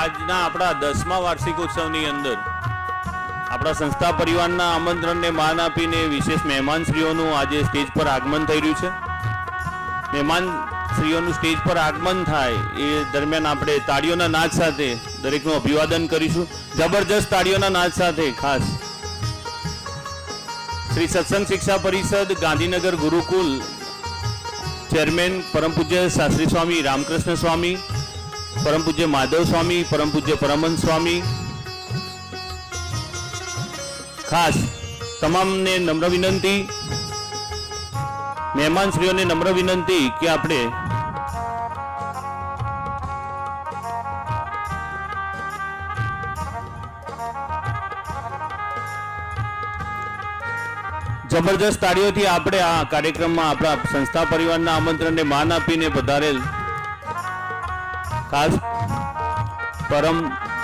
આજના આપણા 10મા વાર્ષિકોત્સવની અંદર આપણા સંસ્થા પરિવારના આમંત્રણને માન આપીને વિશેષ મહેમાનશ્રીઓનું આજે સ્ટેજ પર આગમન થઈ રહ્યું છે। મહેમાનશ્રીઓનું સ્ટેજ પર આગમન થાય એ દરમિયાન આપણે તાળીઓના નાદ સાથે દરેકનું અભિવાદન કરીશું। જબરજસ્ત તાળીઓના નાદ સાથે ખાસ શ્રી સત્સંગ શિક્ષા પરિષદ ગાંધીનગર ગુરુકુલ चेयरमैन परम पूज्य शास्त्री स्वामी रामकृष्ण स्वामी, परम पूज्य माधव स्वामी, परम पूज्य परमहंस स्वामी, खास तमाम ने नम्र विनंती, मेहमान श्रीओ ने नम्र विनंती कि आपणे जबरदस्त ताळीओथी आपणे आ कार्यक्रममां आपणा संस्था परिवारना आमंत्रणने मान आपीने पधारेल खास परम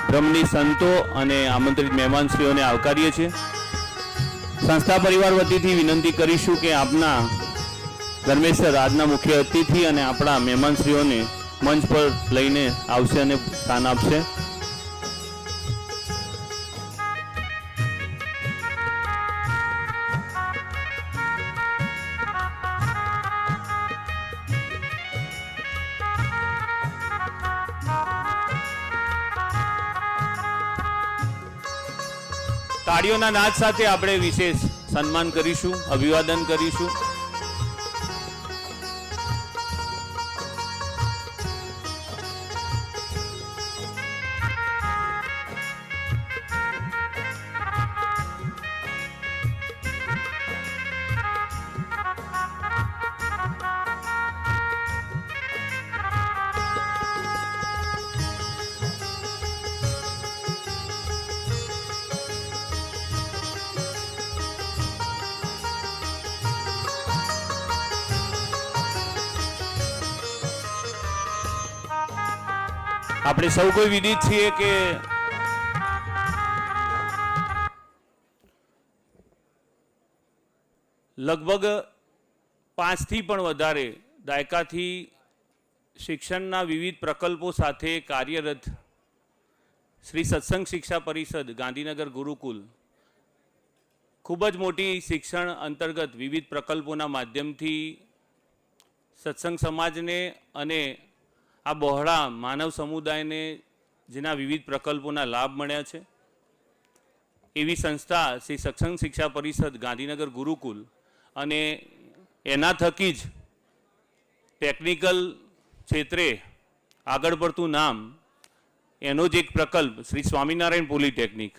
ब्रह्मनी संतो अने आमंत्रित मेहमानश्रीओने आवकारीए छीए। संस्था परिवार वतीथी विनंती करीशुं के आपना धर्मेश्वर आजना मुख्य अतिथि अने आपणा मेहमानश्रीओने मंच पर लईने आवशे अने स्थान आपशे। ताळीओना नाद साथे आपणे विशेष सन्मान करीशुं, अभिवादन करीशुं। આપણે સૌ કોઈ વિદિત છીએ કે લગભગ 5થી પણ વધારે દાયકાથી શિક્ષણના વિવિધ પ્રકલ્પો સાથે કાર્યરત શ્રી સત્સંગ શિક્ષા પરિષદ ગાંધીનગર ગુરુકુલ ખૂબ જ મોટી શિક્ષણ અંતર્ગત વિવિધ પ્રકલ્પોના માધ્યમથી સત્સંગ સમાજને અને आ बहोळा मानव समुदाय ने जेना विविध प्रकल्पोना लाभ मळ्या छे एवी संस्था श्री सत्संग शिक्षा परिषद गांधीनगर गुरुकुल अने एना थकी ज टेक्निकल क्षेत्रे आगळ पड़तुं नाम एनो ज एक प्रकल्प श्री स्वामीनारायण पॉलिटेक्निक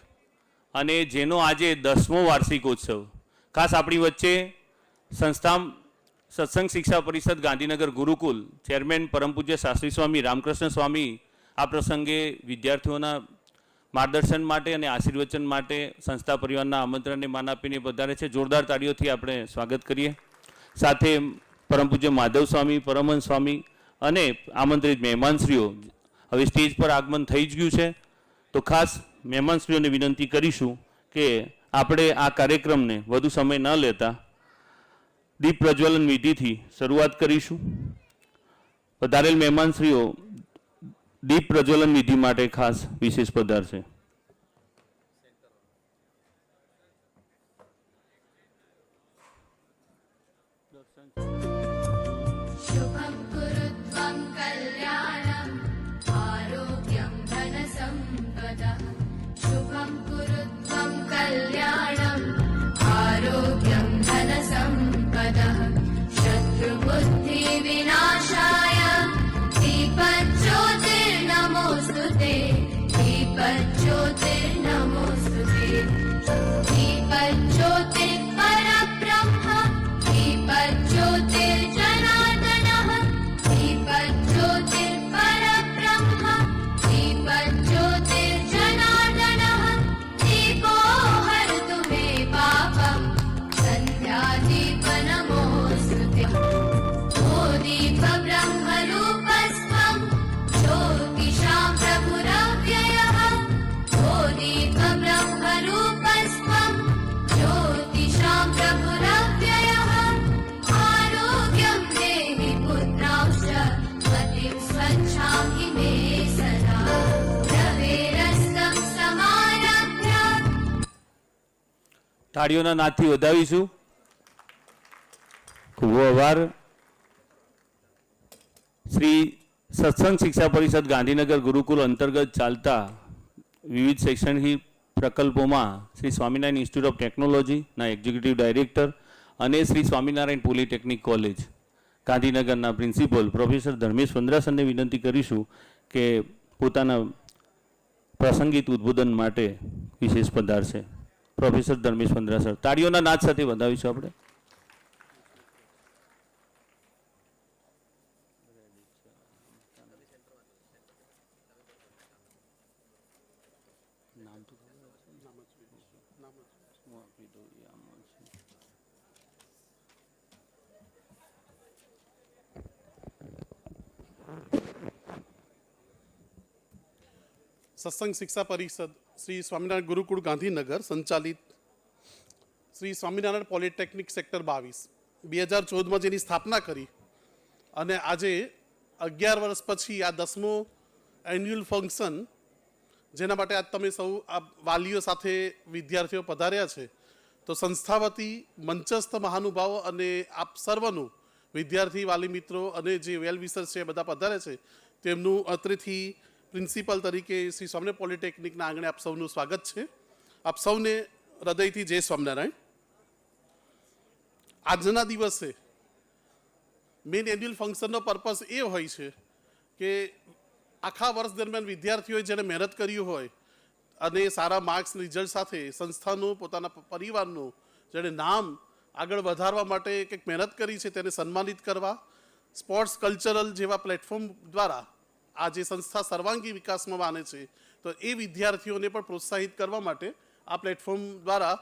अने जेनो आजे 10मो वार्षिकोत्सव खास आपणी वच्चे संस्था सत्संग शिक्षा परिषद गांधीनगर गुरुकुल चेयरमैन परम पूज्य शास्त्री स्वामी रामकृष्ण स्वामी आ प्रसंगे विद्यार्थीओना मार्गदर्शन माटे अने आशीर्वचन माटे संस्था परिवारना आमंत्रणने मान आपीने पधारे छे। जोरदार ताळीओथी आपणे स्वागत करीए। साथे परम पूज्य माधव स्वामी, परमहंस स्वामी अने आमंत्रित मेहमानश्रीओ हवे स्टेज पर आगमन थई ज गयुं छे तो खास मेहमानश्रीओने विनंती करीशुं के आपणे आ कार्यक्रमने वधु समय न लेता दीप प्रज्वलन विधि थी शुरुआत करीशुं। पधारेल मेहमानश्रीओ दीप प्रज्वलन विधि माटे खास विशेष पधारशे। शुभं कुरुत्वं कल्याणम् आरोग्यं धनसम्पदः। शुभं कुरुत्वं कल्याणम् आरोग्यं धनसम्पदः। शत्रुबुद्धि विनाशाय दीपज्योतिर्नमोऽस्तुते। दीपज्योतिर्नमोऽस्तुते। તાળીઓના નાદથી વધાવીશું. ખૂબ આભાર. શ્રી સત્સંગ શિક્ષા પરિષદ ગાંધીનગર ગુરુકુલ અંતર્ગત ચાલતા વિવિધ શૈક્ષણિક પ્રકલ્પોમાં શ્રી સ્વામિનારાયણ ઇન્સ્ટિટ્યૂટ ઓફ ટેકનોલોજીના એક્ઝિક્યુટિવ ડાયરેક્ટર અને શ્રી સ્વામિનારાયણ પોલિટેકનિક કોલેજ ગાંધીનગરના પ્રિન્સિપલ પ્રોફેસર ધર્મેશ વંદ્રાસરને વિનંતી કરીશું કે પોતાના પ્રાસંગિક ઉદ્બોધન માટે વિશેષ પધારશે. પ્રોફેસર ધર્મેશ વંદ્રાસર, તાળીઓના નાદ સાથે વધાવીશું આપણે. સત્સંગ શિક્ષા પરિષદ શ્રી સ્વામિનારાયણ ગુરુકુળ ગાંધીનગર સંચાલિત શ્રી સ્વામિનારાયણ પોલિટેકનિક સેક્ટર 22 2014માં જેની સ્થાપના કરી અને આજે 11 વર્ષ પછી આ 10મો એન્યુઅલ ફંક્શન જેના માટે આજ તમે સૌ આ વાલીઓ સાથે વિદ્યાર્થીઓ પધાર્યા છે, તો સંસ્થા વતી મંચસ્થ મહાનુભાવો અને આપ સર્વનું વિદ્યાર્થી વાલી મિત્રો અને જે વેલ વિશર છે બધા પધાર્યા છે તેમનું અત્રેથી પ્રિન્સિપલ તરીકે શ્રી સ્વામિનારાયણ પોલિટેકનિકના આંગણે આપ સૌનું સ્વાગત છે. આપ સૌને હૃદયથી જય સ્વામિનારાયણ. આજના દિવસે મેઇન એન્યુઅલ ફંક્શનનો પર્પઝ એ હોય છે કે આખા વર્ષ દરમિયાન વિદ્યાર્થીઓએ જેણે મહેનત કરી હોય અને સારા માર્ક્સ રિઝલ્ટ સાથે સંસ્થાનું પોતાના પરિવારનું જેણે નામ આગળ વધારવા માટે કંઈક મહેનત કરી છે તેને સન્માનિત કરવા, સ્પોર્ટ્સ કલ્ચરલ જેવા પ્લેટફોર્મ દ્વારા આ જે સંસ્થા સર્વાંગી વિકાસમાં માને છે તો એ વિદ્યાર્થીઓને પણ પ્રોત્સાહિત કરવા માટે આ પ્લેટફોર્મ દ્વારા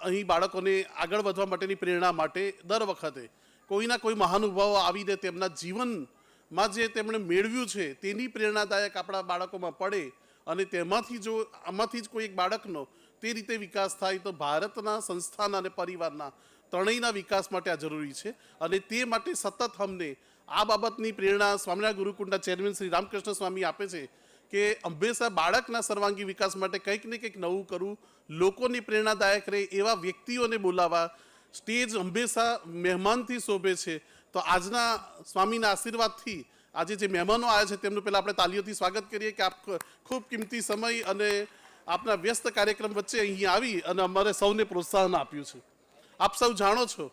અહીં બાળકોને આગળ વધવા માટેની પ્રેરણા માટે દર વખતે કોઈના કોઈ મહાનુભાવો આવીને તેમના જીવનમાં જે તેમણે મેળવ્યું છે તેની પ્રેરણાદાયક આપણા બાળકોમાં પડે અને તેમાંથી જો આમાંથી જ કોઈ એક બાળકનો તે રીતે વિકાસ થાય તો ભારતના સંસ્થાના અને પરિવારના ત્રણેયના વિકાસ માટે આ જરૂરી છે. અને તે માટે સતત અમને આ બાબતની પ્રેરણા સ્વામિનારાયણ ગુરુકુળના ચેરમેન શ્રી રામકૃષ્ણ સ્વામી આપે છે કે હંમેશા બાળકના સર્વાંગી વિકાસ માટે કંઈક ને કંઈક નવું કરવું, લોકોની પ્રેરણાદાયક રહે એવા વ્યક્તિઓને બોલાવવા. સ્ટેજ હંમેશા મહેમાનથી શોભે છે, તો આજના સ્વામીના આશીર્વાદથી આજે જે મહેમાનો આવ્યા છે તેમનું પહેલાં આપણે તાલીઓથી સ્વાગત કરીએ કે આપ ખૂબ કિંમતી સમય અને આપના વ્યસ્ત કાર્યક્રમ વચ્ચે અહીં આવી અને અમારે સૌને પ્રોત્સાહન આપ્યું છે. આપ સૌ જાણો છો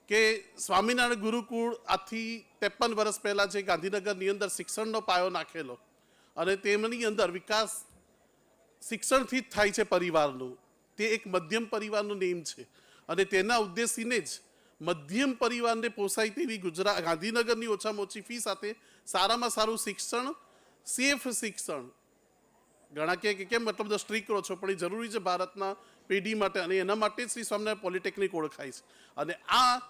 કે સ્વામિનારાયણ ગુરુકુળ આજથી 53 વર્ષ પહેલાં જે ગાંધીનગરની અંદર શિક્ષણનો પાયો નાખેલો અને તેમની અંદર વિકાસ શિક્ષણથી જ થાય છે પરિવારનું, તે એક મધ્યમ પરિવારનું નેમ છે અને તેના ઉદ્દેશીને જ મધ્યમ પરિવારને પોસાય તેવી ગાંધીનગરની ઓછામાં ઓછી ફી સાથે સારામાં સારું શિક્ષણ, સેફ શિક્ષણ, ઘણા કે કેમ મતલબ સ્ટ્રીક રહો છો પણ એ જરૂરી છે ભારતના પેઢી માટે અને એના માટે જ શ્રી સ્વામિનારાયણ પોલિટેકનિક ઓળખાય છે. અને આ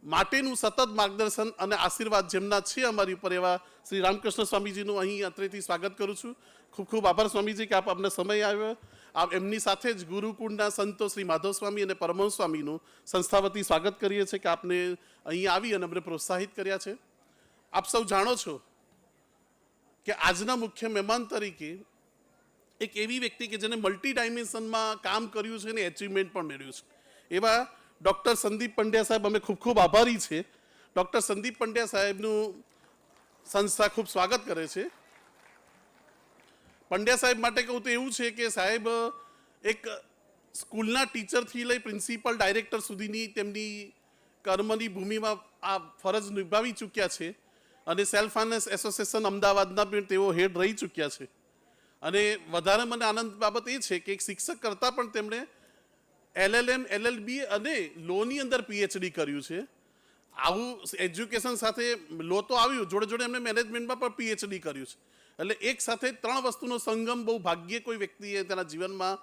માટેનું સતત માર્ગદર્શન અને આશીર્વાદ જેમના છે અમારી ઉપર એવા શ્રી રામકૃષ્ણ સ્વામીજીનું અહીં અત્રેથી સ્વાગત કરું છું. ખૂબ ખૂબ આભાર સ્વામીજી કે આપ અમને સમય આવ્યો. આપ એમની સાથે જ ગુરુકુળના સંતો શ્રી માધવ સ્વામી અને પરમહંસ સ્વામીનું સંસ્થા વતી સ્વાગત કરીએ છીએ કે આપને અહીં આવી અને અમને પ્રોત્સાહિત કર્યા છે. આપ સૌ જાણો છો કે આજના મુખ્ય મહેમાન તરીકે એક એવી વ્યક્તિ કે જેને મલ્ટી ડાયમેન્શનમાં કામ કર્યું છે અને એચિવમેન્ટ પણ મેળવ્યું છે એવા ડૉક્ટર સંદીપ પંડ્યા સાહેબ અમે ખૂબ ખૂબ આભારી છે. ડૉક્ટર સંદીપ પંડ્યા સાહેબનું સંસ્થા ખૂબ સ્વાગત કરે છે. પંડ્યા સાહેબ માટે કહું તો એવું છે કે સાહેબ એક સ્કૂલના ટીચરથી લઈ પ્રિન્સિપલ ડાયરેક્ટર સુધીની તેમની કર્મની ભૂમિમાં આ ફરજ નિભાવી ચૂક્યા છે અને સેલ્ફ ફાઇનાન્સ એસોસિએશન અમદાવાદના પણ તેઓ હેડ રહી ચૂક્યા છે. અને વધારે મને આનંદ બાબત એ છે કે એક શિક્ષક કરતાં પણ તેમણે LLM, LLB અને લોની અંદર PhD કર્યું છે. આવું એજ્યુકેશન સાથે લો તો આવ્યું, જોડે જોડે એમને મેનેજમેન્ટમાં પણ PhD કર્યું છે. એટલે એક સાથે 3 વસ્તુનો સંગમ બહુ ભાગ્યે કોઈ વ્યક્તિએ તેના જીવનમાં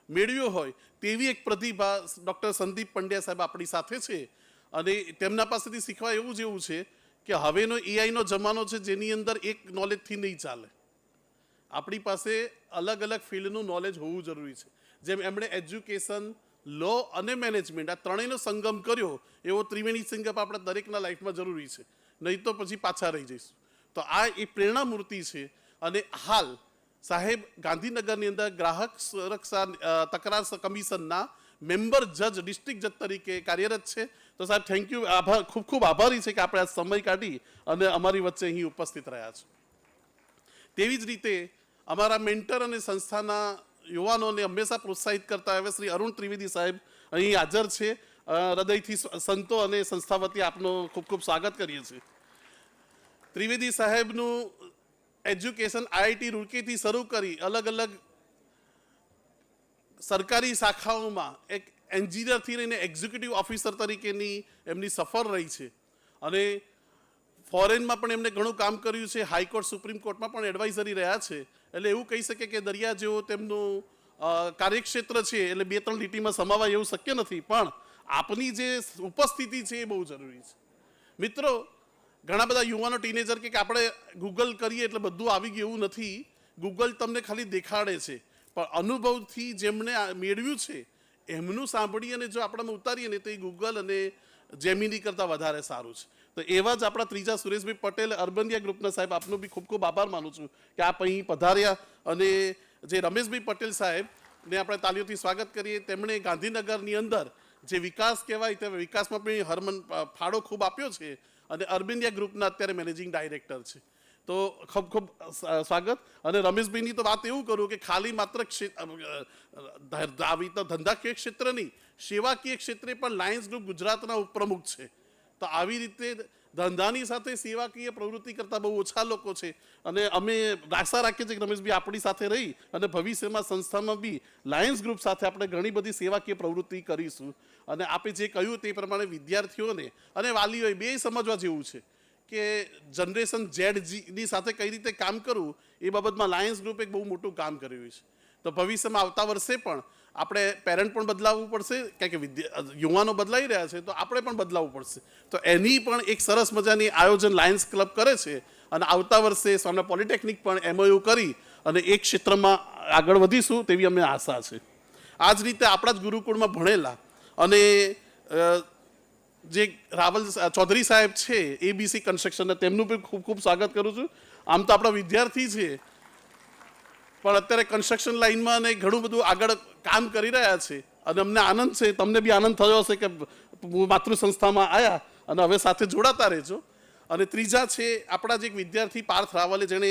મેળવ્યો હોય તેવી એક પ્રતિભા ડૉક્ટર સંદીપ પંડ્યા સાહેબ આપણી સાથે છે. અને તેમના પાસેથી શીખવા એવું જેવું છે કે હવેનો AI નો જમાનો છે જેની અંદર એક નોલેજથી નહીં ચાલે. આપણી પાસે અલગ અલગ ફિલ્ડનું નોલેજ હોવું જરૂરી છે. જેમ એમણે એજ્યુકેશન, લો અને મેનેજમેન્ટ આ ત્રણેયનો સંગમ કર્યો એવો ત્રિવેણી સંગમ આપણા દરેકના લાઈફમાં જરૂરી છે, નહીં તો પછી પાછા રહી જઈશું. તો આ એ પ્રેરણા મૂર્તિ છે. અને હાલ સાહેબ ગાંધીનગરની અંદર ગ્રાહક સુરક્ષા તકરાર કમિશનના મેમ્બર જજ ડિસ્ટ્રિક્ટ જજ તરીકે કાર્યરત છે. તો સાહેબ થેન્ક યુ, આભાર, ખૂબ ખૂબ આભારી છે કે આપણે આ સમય કાઢી અને અમારી વચ્ચે અહીં ઉપસ્થિત રહ્યા છો. તેવી જ રીતે અમારા મેન્ટર અને સંસ્થાના યુવાનોને હંમેશા પ્રોત્સાહિત કરતા એવા શ્રી અરુણ ત્રિવેદી સાહેબ અહીં હાજર છે. હૃદયથી સંતો અને સંસ્થા વતી આપનું ખૂબ ખૂબ સ્વાગત કરીએ છીએ. ત્રિવેદી સાહેબનું એજ્યુકેશન આઈઆઈટી રૂરકીથી શરૂ કરી અલગ અલગ સરકારી શાખાઓમાં એક એન્જિનિયરથી લઈને એક્ઝિક્યુટિવ ઓફિસર તરીકેની એમની સફર રહી છે. અને ફોરેનમાં પણ એમને ઘણું કામ કર્યું છે. હાઈકોર્ટ, સુપ્રીમ કોર્ટમાં પણ એડવાઇઝરી રહ્યા છે. એટલે એવું કહી શકે કે દરિયા જેવો તેમનું કાર્યક્ષેત્ર છે. એટલે 2-3 લીટીમાં સમાવાય એવું શક્ય નથી. પણ આપની જે ઉપસ્થિતિ છે એ બહુ જરૂરી છે. મિત્રો, ઘણા બધા યુવાનો ટીનેજર કે આપણે ગૂગલ કરીએ એટલે બધું આવી ગયું એવું નથી. ગૂગલ તમને ખાલી દેખાડે છે, પણ અનુભવથી જેમણે મેળવ્યું છે એમનું સાંભળી અને જો આપણામાં ઉતારીએ ને તો એ ગૂગલ અને જેમિની કરતાં વધારે સારું છે. તો એવા જ આપણા ત્રીજા સુરેશભાઈ પટેલ અર્બનિયા ગ્રુપના સાહેબ, આપનો બી ખૂબ ખૂબ આભાર માનું છું કે આપ અહીં પધાર્યા. અને જે રમેશભાઈ પટેલ સાહેબને આપણે તાલીઓથી સ્વાગત કરીએ. તેમણે ગાંધીનગરની અંદર જે વિકાસ કહેવાય તે વિકાસમાં પણ હરમન ફાળો ખૂબ આપ્યો છે અને અર્બનિયા ગ્રુપના અત્યારે મેનેજિંગ ડાયરેક્ટર છે. તો ખૂબ ખૂબ સ્વાગત. અને રમેશભાઈની તો વાત એવું કરું કે ખાલી માત્ર ધંધાકીય ક્ષેત્ર નહીં, સેવાકીય ક્ષેત્રે પણ લાયન્સ ગ્રુપ ગુજરાતના ઉપપ્રમુખ છે. તો આવી રીતે ધંધાની સાથે સેવાકીય પ્રવૃત્તિ કરતા બહુ ઓછા લોકો છે. અને અમે આશા રાખીએ છીએ કે રમેશભાઈ આપણી સાથે રહી અને ભવિષ્યમાં સંસ્થામાં બી લાયન્સ ગ્રુપ સાથે આપણે ઘણી બધી સેવાકીય પ્રવૃત્તિ કરીશું. અને આપે જે કહ્યું તે પ્રમાણે વિદ્યાર્થીઓને અને વાલીઓએ બે સમજવા જેવું છે કે જનરેશન ઝેડની સાથે કઈ રીતે કામ કરવું એ બાબતમાં લાયન્સ ગ્રુપ એક બહુ મોટું કામ કર્યું છે. તો ભવિષ્યમાં આવતા વર્ષે પણ આપણે પેરેન્ટ પણ બદલાવવું પડશે, કારણ કે યુવાનો બદલાઈ રહ્યા છે તો આપણે પણ બદલાવવું પડશે. તો એની પણ એક સરસ મજાની આયોજન લાયન્સ ક્લબ કરે છે. અને આવતા વર્ષે સ્વામિના પોલિટેકનિક પણ MOU કરી અને એક ક્ષેત્રમાં આગળ વધીશું તેવી અમને આશા છે. આ જ રીતે આપણા જ ગુરુકુળમાં ભણેલા અને જે રાવલ ચૌધરી સાહેબ છે ABC કન્સ્ટ્રક્શનના, તેમનું પણ ખૂબ ખૂબ સ્વાગત કરું છું. આમ તો આપણા વિદ્યાર્થી છે પણ અત્યારે કન્સ્ટ્રક્શન લાઇનમાં અને ઘણું બધું આગળ કામ કરી રહ્યા છે. અને અમને આનંદ છે, તમને બી આનંદ થયો હશે કે માતૃ સંસ્થામાં આવ્યા અને હવે સાથે જોડાતા રહેજો. અને ત્રીજા છે આપણા જે એક વિદ્યાર્થી પાર્થ રાવલે, જેણે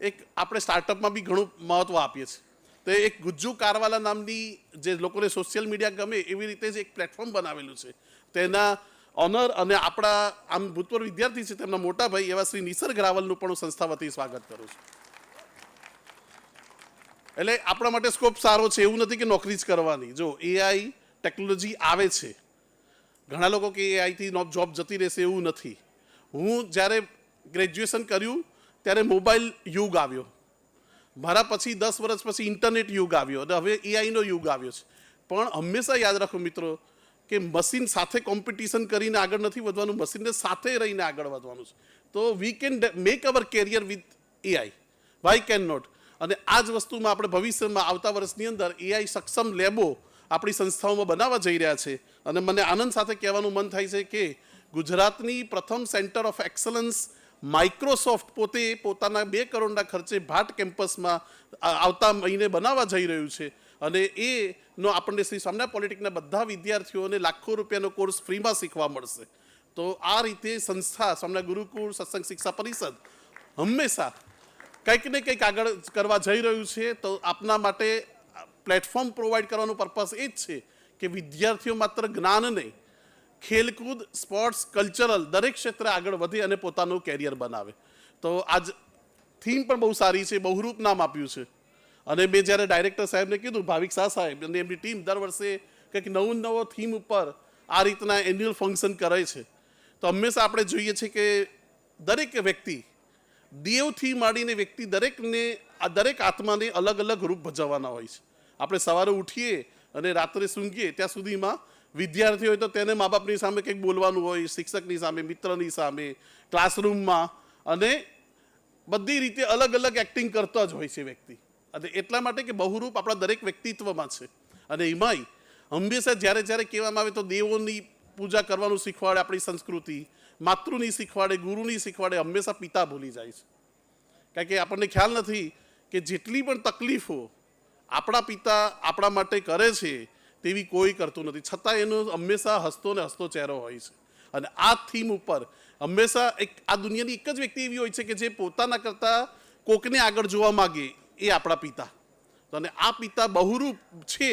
એક આપણે સ્ટાર્ટઅપમાં બી ઘણું મહત્ત્વ આપીએ છીએ. તો એક ગુજ્જુ કારવાલા નામની, જે લોકોને સોશિયલ મીડિયા ગમે એવી રીતે જ એક પ્લેટફોર્મ બનાવેલું છે. તેના ઓનર અને આપણા આમ ભૂતપૂર્વ વિદ્યાર્થી છે તેમના મોટા ભાઈ એવા શ્રી નિસર્ગ રાવલનું પણ હું સંસ્થા વતી સ્વાગત કરું છું. એટલે આપણા માટે સ્કોપ સારો છે. એવું નથી કે નોકરી જ કરવાની. જો AI ટેકનોલોજી આવે છે, ઘણા લોકો કે AIથી જોબ જતી રહેશે, એવું નથી. હું જ્યારે ગ્રેજ્યુએશન કર્યું ત્યારે મોબાઈલ યુગ આવ્યો. મારા પછી 10 વર્ષ પછી ઇન્ટરનેટ યુગ આવ્યો અને હવે AIનો યુગ આવ્યો છે. પણ હંમેશા યાદ રાખો મિત્રો કે મશીન સાથે કોમ્પિટિશન કરીને આગળ નથી વધવાનું, મશીનને સાથે રહીને આગળ વધવાનું છે. તો we can make our career with AI, why can not. અને આ જ વસ્તુમાં આપણે ભવિષ્યમાં આવતા વર્ષની અંદર AI સક્ષમ લેબો આપણી સંસ્થાઓમાં બનાવવા જઈ રહ્યા છે. અને મને આનંદ સાથે કહેવાનું મન થાય છે કે ગુજરાતની પ્રથમ સેન્ટર ઓફ એક્સલન્સ માઇક્રોસોફ્ટ પોતે પોતાના 2 કરોડના ખર્ચે ભાટ કેમ્પસમાં આવતા મહિને બનાવવા જઈ રહ્યું છે. અને એનો આપણને શ્રી સ્વામિનારાયણ પોલિટેકનિકના બધા વિદ્યાર્થીઓને લાખો રૂપિયાનો કોર્સ ફ્રીમાં શીખવા મળશે. તો આ રીતે સંસ્થા સ્વામિનારાયણ ગુરુકુળ સત્સંગ શિક્ષા પરિષદ હંમેશા કંઈક ને કંઈક આગળ કરવા જઈ રહ્યું છે. તો આપના માટે પ્લેટફોર્મ પ્રોવાઈડ કરવાનું પર્પઝ એ જ છે કે વિદ્યાર્થીઓ માત્ર જ્ઞાન નહીં, ખેલકૂદ, સ્પોર્ટ્સ, કલ્ચરલ દરેક ક્ષેત્રે આગળ વધે અને પોતાનું કેરિયર બનાવે. તો આજ થીમ પણ બહુ સારી છે, બહુરૂપ નામ આપ્યું છે. અને મેં જ્યારે ડાયરેક્ટર સાહેબને કીધું, ભાવિક શાહ સાહેબ અને એમની ટીમ દર વર્ષે કંઈક નવો થીમ ઉપર આ રીતના એન્યુઅલ ફંક્શન કરે છે. તો હંમેશા આપણે જોઈએ છીએ કે દરેક વ્યક્તિ, દેવથી માંડીને વ્યક્તિ, દરેક આત્માને અલગ અલગ રૂપ ભજવવાના હોય છે. આપણે સવારે ઉઠીએ અને રાત્રે સૂંઘીએ ત્યાં સુધીમાં વિદ્યાર્થી હોય તો તેને મા બાપની સામે કંઈક બોલવાનું હોય, શિક્ષકની સામે, મિત્રની સામે, ક્લાસરૂમમાં, અને બધી રીતે અલગ અલગ એક્ટિંગ કરતો જ હોય છે વ્યક્તિ. અને એટલા માટે કે બહુરૂપ આપણા દરેક વ્યક્તિત્વમાં છે. અને એમાંય હંમેશા જ્યારે જ્યારે કહેવામાં આવે તો દેવોની પૂજા કરવાનું શીખવાડે આપણી સંસ્કૃતિ, માતૃની શીખવાડે, ગુરુની શીખવાડે, હંમેશા પિતા ભૂલી જાય છે. કારણ કે આપણને ખ્યાલ નથી કે જેટલી પણ તકલીફો આપણા પિતા આપણા માટે કરે છે તેવી કોઈ કરતું નથી, છતાં એનો હંમેશા હસતો ને હસતો ચહેરો હોય છે. અને આ થીમ ઉપર હંમેશા આ દુનિયાની એક જ વ્યક્તિ એવી હોય છે કે જે પોતાના કરતાં કોકને આગળ જોવા માગે, એ આપણા પિતા. અને આ પિતા બહુરૂપ છે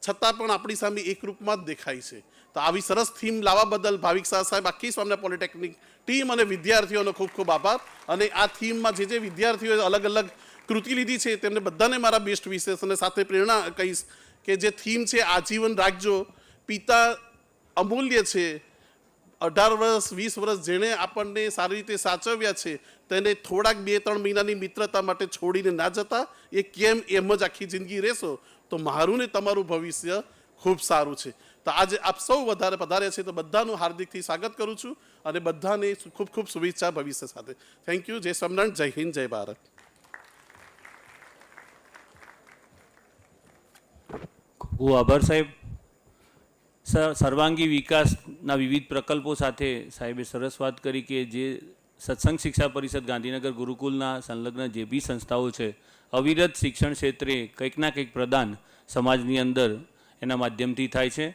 છતાં પણ આપણી સામે એક રૂપમાં જ દેખાય છે. તો આવી સરસ થીમ લાવવા બદલ ભાવિક શાહ સાહેબ, આખી સ્વામિનારાયણ પોલિટેકનિક ટીમ અને વિદ્યાર્થીઓનો ખૂબ ખૂબ આભાર. અને આ થીમમાં જે વિદ્યાર્થીઓએ અલગ અલગ કૃતિ લીધી છે તેમને બધાને મારા બેસ્ટ વિશેષ, અને સાથે પ્રેરણા કહીશ કે જે થીમ છે આજીવન રાખજો. પિતા અમૂલ્ય છે. 18 વર્ષ 20 વર્ષ જેણે આપણને સારી રીતે સાચવ્યા છે તેને થોડાક 2-3 મહિનાની મિત્રતા માટે છોડીને ના જતા. એ કેમ એમ જ આખી જિંદગી રહેશો તો મારું ને તમારું ભવિષ્ય ખૂબ સારું છે. તો આજે આપ સૌ વધારે પધાર્યા છે તો બધાનું હાર્દિકથી સ્વાગત કરું છું અને બધાને ખૂબ ખૂબ શુભેચ્છા ભવિષ્ય સાથે. Thank you. જય સ્વામિનારાયણ, જય હિન્દ, જય ભારત. ખૂબ આભાર સાહેબ. સર્વાંગી વિકાસના વિવિધ પ્રકલ્પો સાથે સાહેબે સરસ વાત કરી કે જે સત્સંગ શિક્ષા પરિષદ ગાંધીનગર ગુરુકુલના સંલગ્ન જે બી સંસ્થાઓ છે, અવિરત શિક્ષણ ક્ષેત્રે કંઈક ના કંઈક પ્રદાન સમાજની અંદર એના માધ્યમથી થાય છે.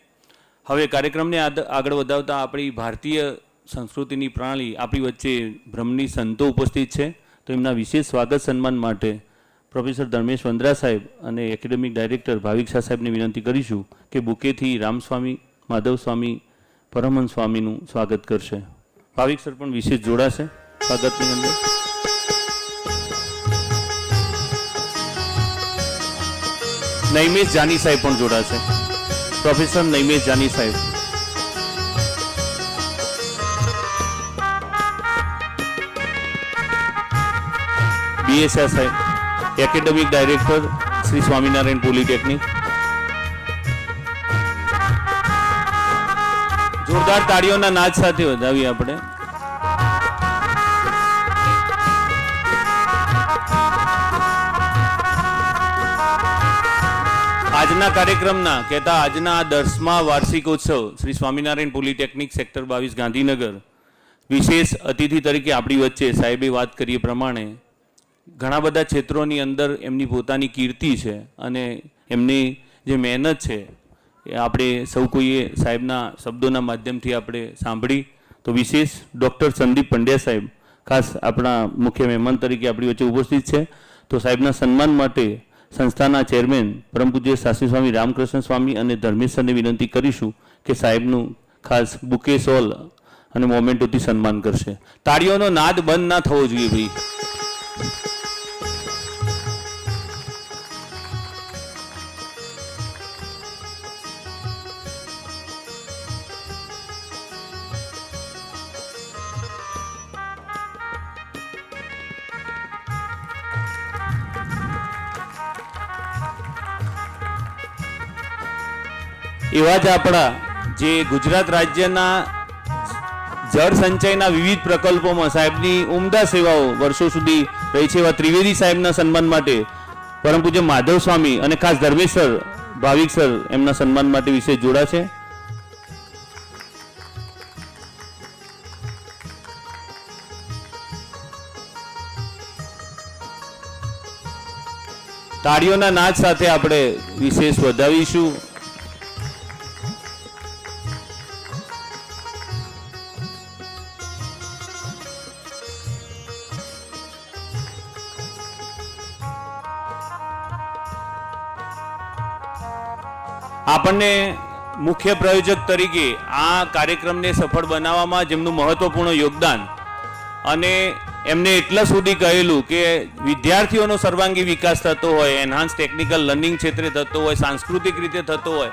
હવે કાર્યક્રમને આગળ વધાવતા આપણી ભારતીય સંસ્કૃતિની પ્રણાલી આપણી વચ્ચે બ્રહ્મની સંતો ઉપસ્થિત છે. તો એમના વિશેષ સ્વાગત સન્માન માટે પ્રોફેસર ધર્મેશ વંદરા સાહેબ અને એકેડેમિક ડાયરેક્ટર ભાવિક શાહ સાહેબને વિનંતી કરીશું કે બુકેથી રામસ્વામી, માધવ સ્વામી, પરમહંસ સ્વામીનું સ્વાગત કરશે. ભાવિક સર પણ વિશેષ જોડાશે સ્વાગતની અંદર. નૈમેશ જાની સાહેબ પણ જોડાશે. પ્રોફેસર નૈમેશ જાની સાહેબ. બીએસઆર સાહેબ, academic director Shri Swaminarayan polytechnic. જોરદાર તાળીઓના નાદ સાથે વધાવીએ આપણે. આજના કાર્યક્રમના કહેતા આજના 10મા વાર્ષિકોત્સવ શ્રી સ્વામિનારાયણ પોલિટેકનિક સેક્ટર 22 ગાંધીનગર વિશેષ અતિથિ તરીકે આપણી વચ્ચે સાહેબે વાત કરીએ પ્રમાણે ઘણા બધા ક્ષેત્રોની અંદર એમની પોતાની કીર્તિ છે અને એમની જે મહેનત છે એ આપણે સૌ કોઈએ સાહેબના શબ્દોના માધ્યમથી આપણે સાંભળી. તો વિશેષ ડૉક્ટર સંદીપ પંડ્યા સાહેબ ખાસ આપણા મુખ્ય મહેમાન તરીકે આપણી વચ્ચે ઉપસ્થિત છે. તો સાહેબના સન્માન માટે સંસ્થાના ચેરમેન પરમ પૂજ્ય શાસ્ત્રી સ્વામી રામકૃષ્ણ સ્વામી અને ધર્મેશ સરને વિનંતી કરીશું કે સાહેબનું ખાસ બુકે સોલ અને મોમેન્ટોથી સન્માન કરશે. તાળીઓનો નાદ બંધ ના થવો જોઈએ ભાઈ. એવા જ આપણા જે ગુજરાત રાજ્યના જળ સંચયના વિવિધ પ્રકલ્પોમાં સાહેબની ઉમદા સેવાઓ વર્ષો સુધી રહી છે એવા ત્રિવેદી સાહેબના સન્માન માટે પરમ પૂજ્ય માધવ સ્વામી અને ખાસ ધર્મેશ સર, ભાવિક સર એમના સન્માન માટે વિશેષ જોડાશે. તાળીઓના નાદ સાથે આપણે વિશેષ વધાવીશું. આપણને મુખ્ય પ્રાયોજક તરીકે આ કાર્યક્રમને સફળ બનાવવામાં જેમનું મહત્વપૂર્ણ યોગદાન અને એમને એટલા સુધી કહેલું કે વિદ્યાર્થીઓનો સર્વાંગી વિકાસ થતો હોય, એન્હાન્સ ટેકનિકલ લર્નિંગ ક્ષેત્રે થતો હોય, સાંસ્કૃતિક રીતે થતો હોય,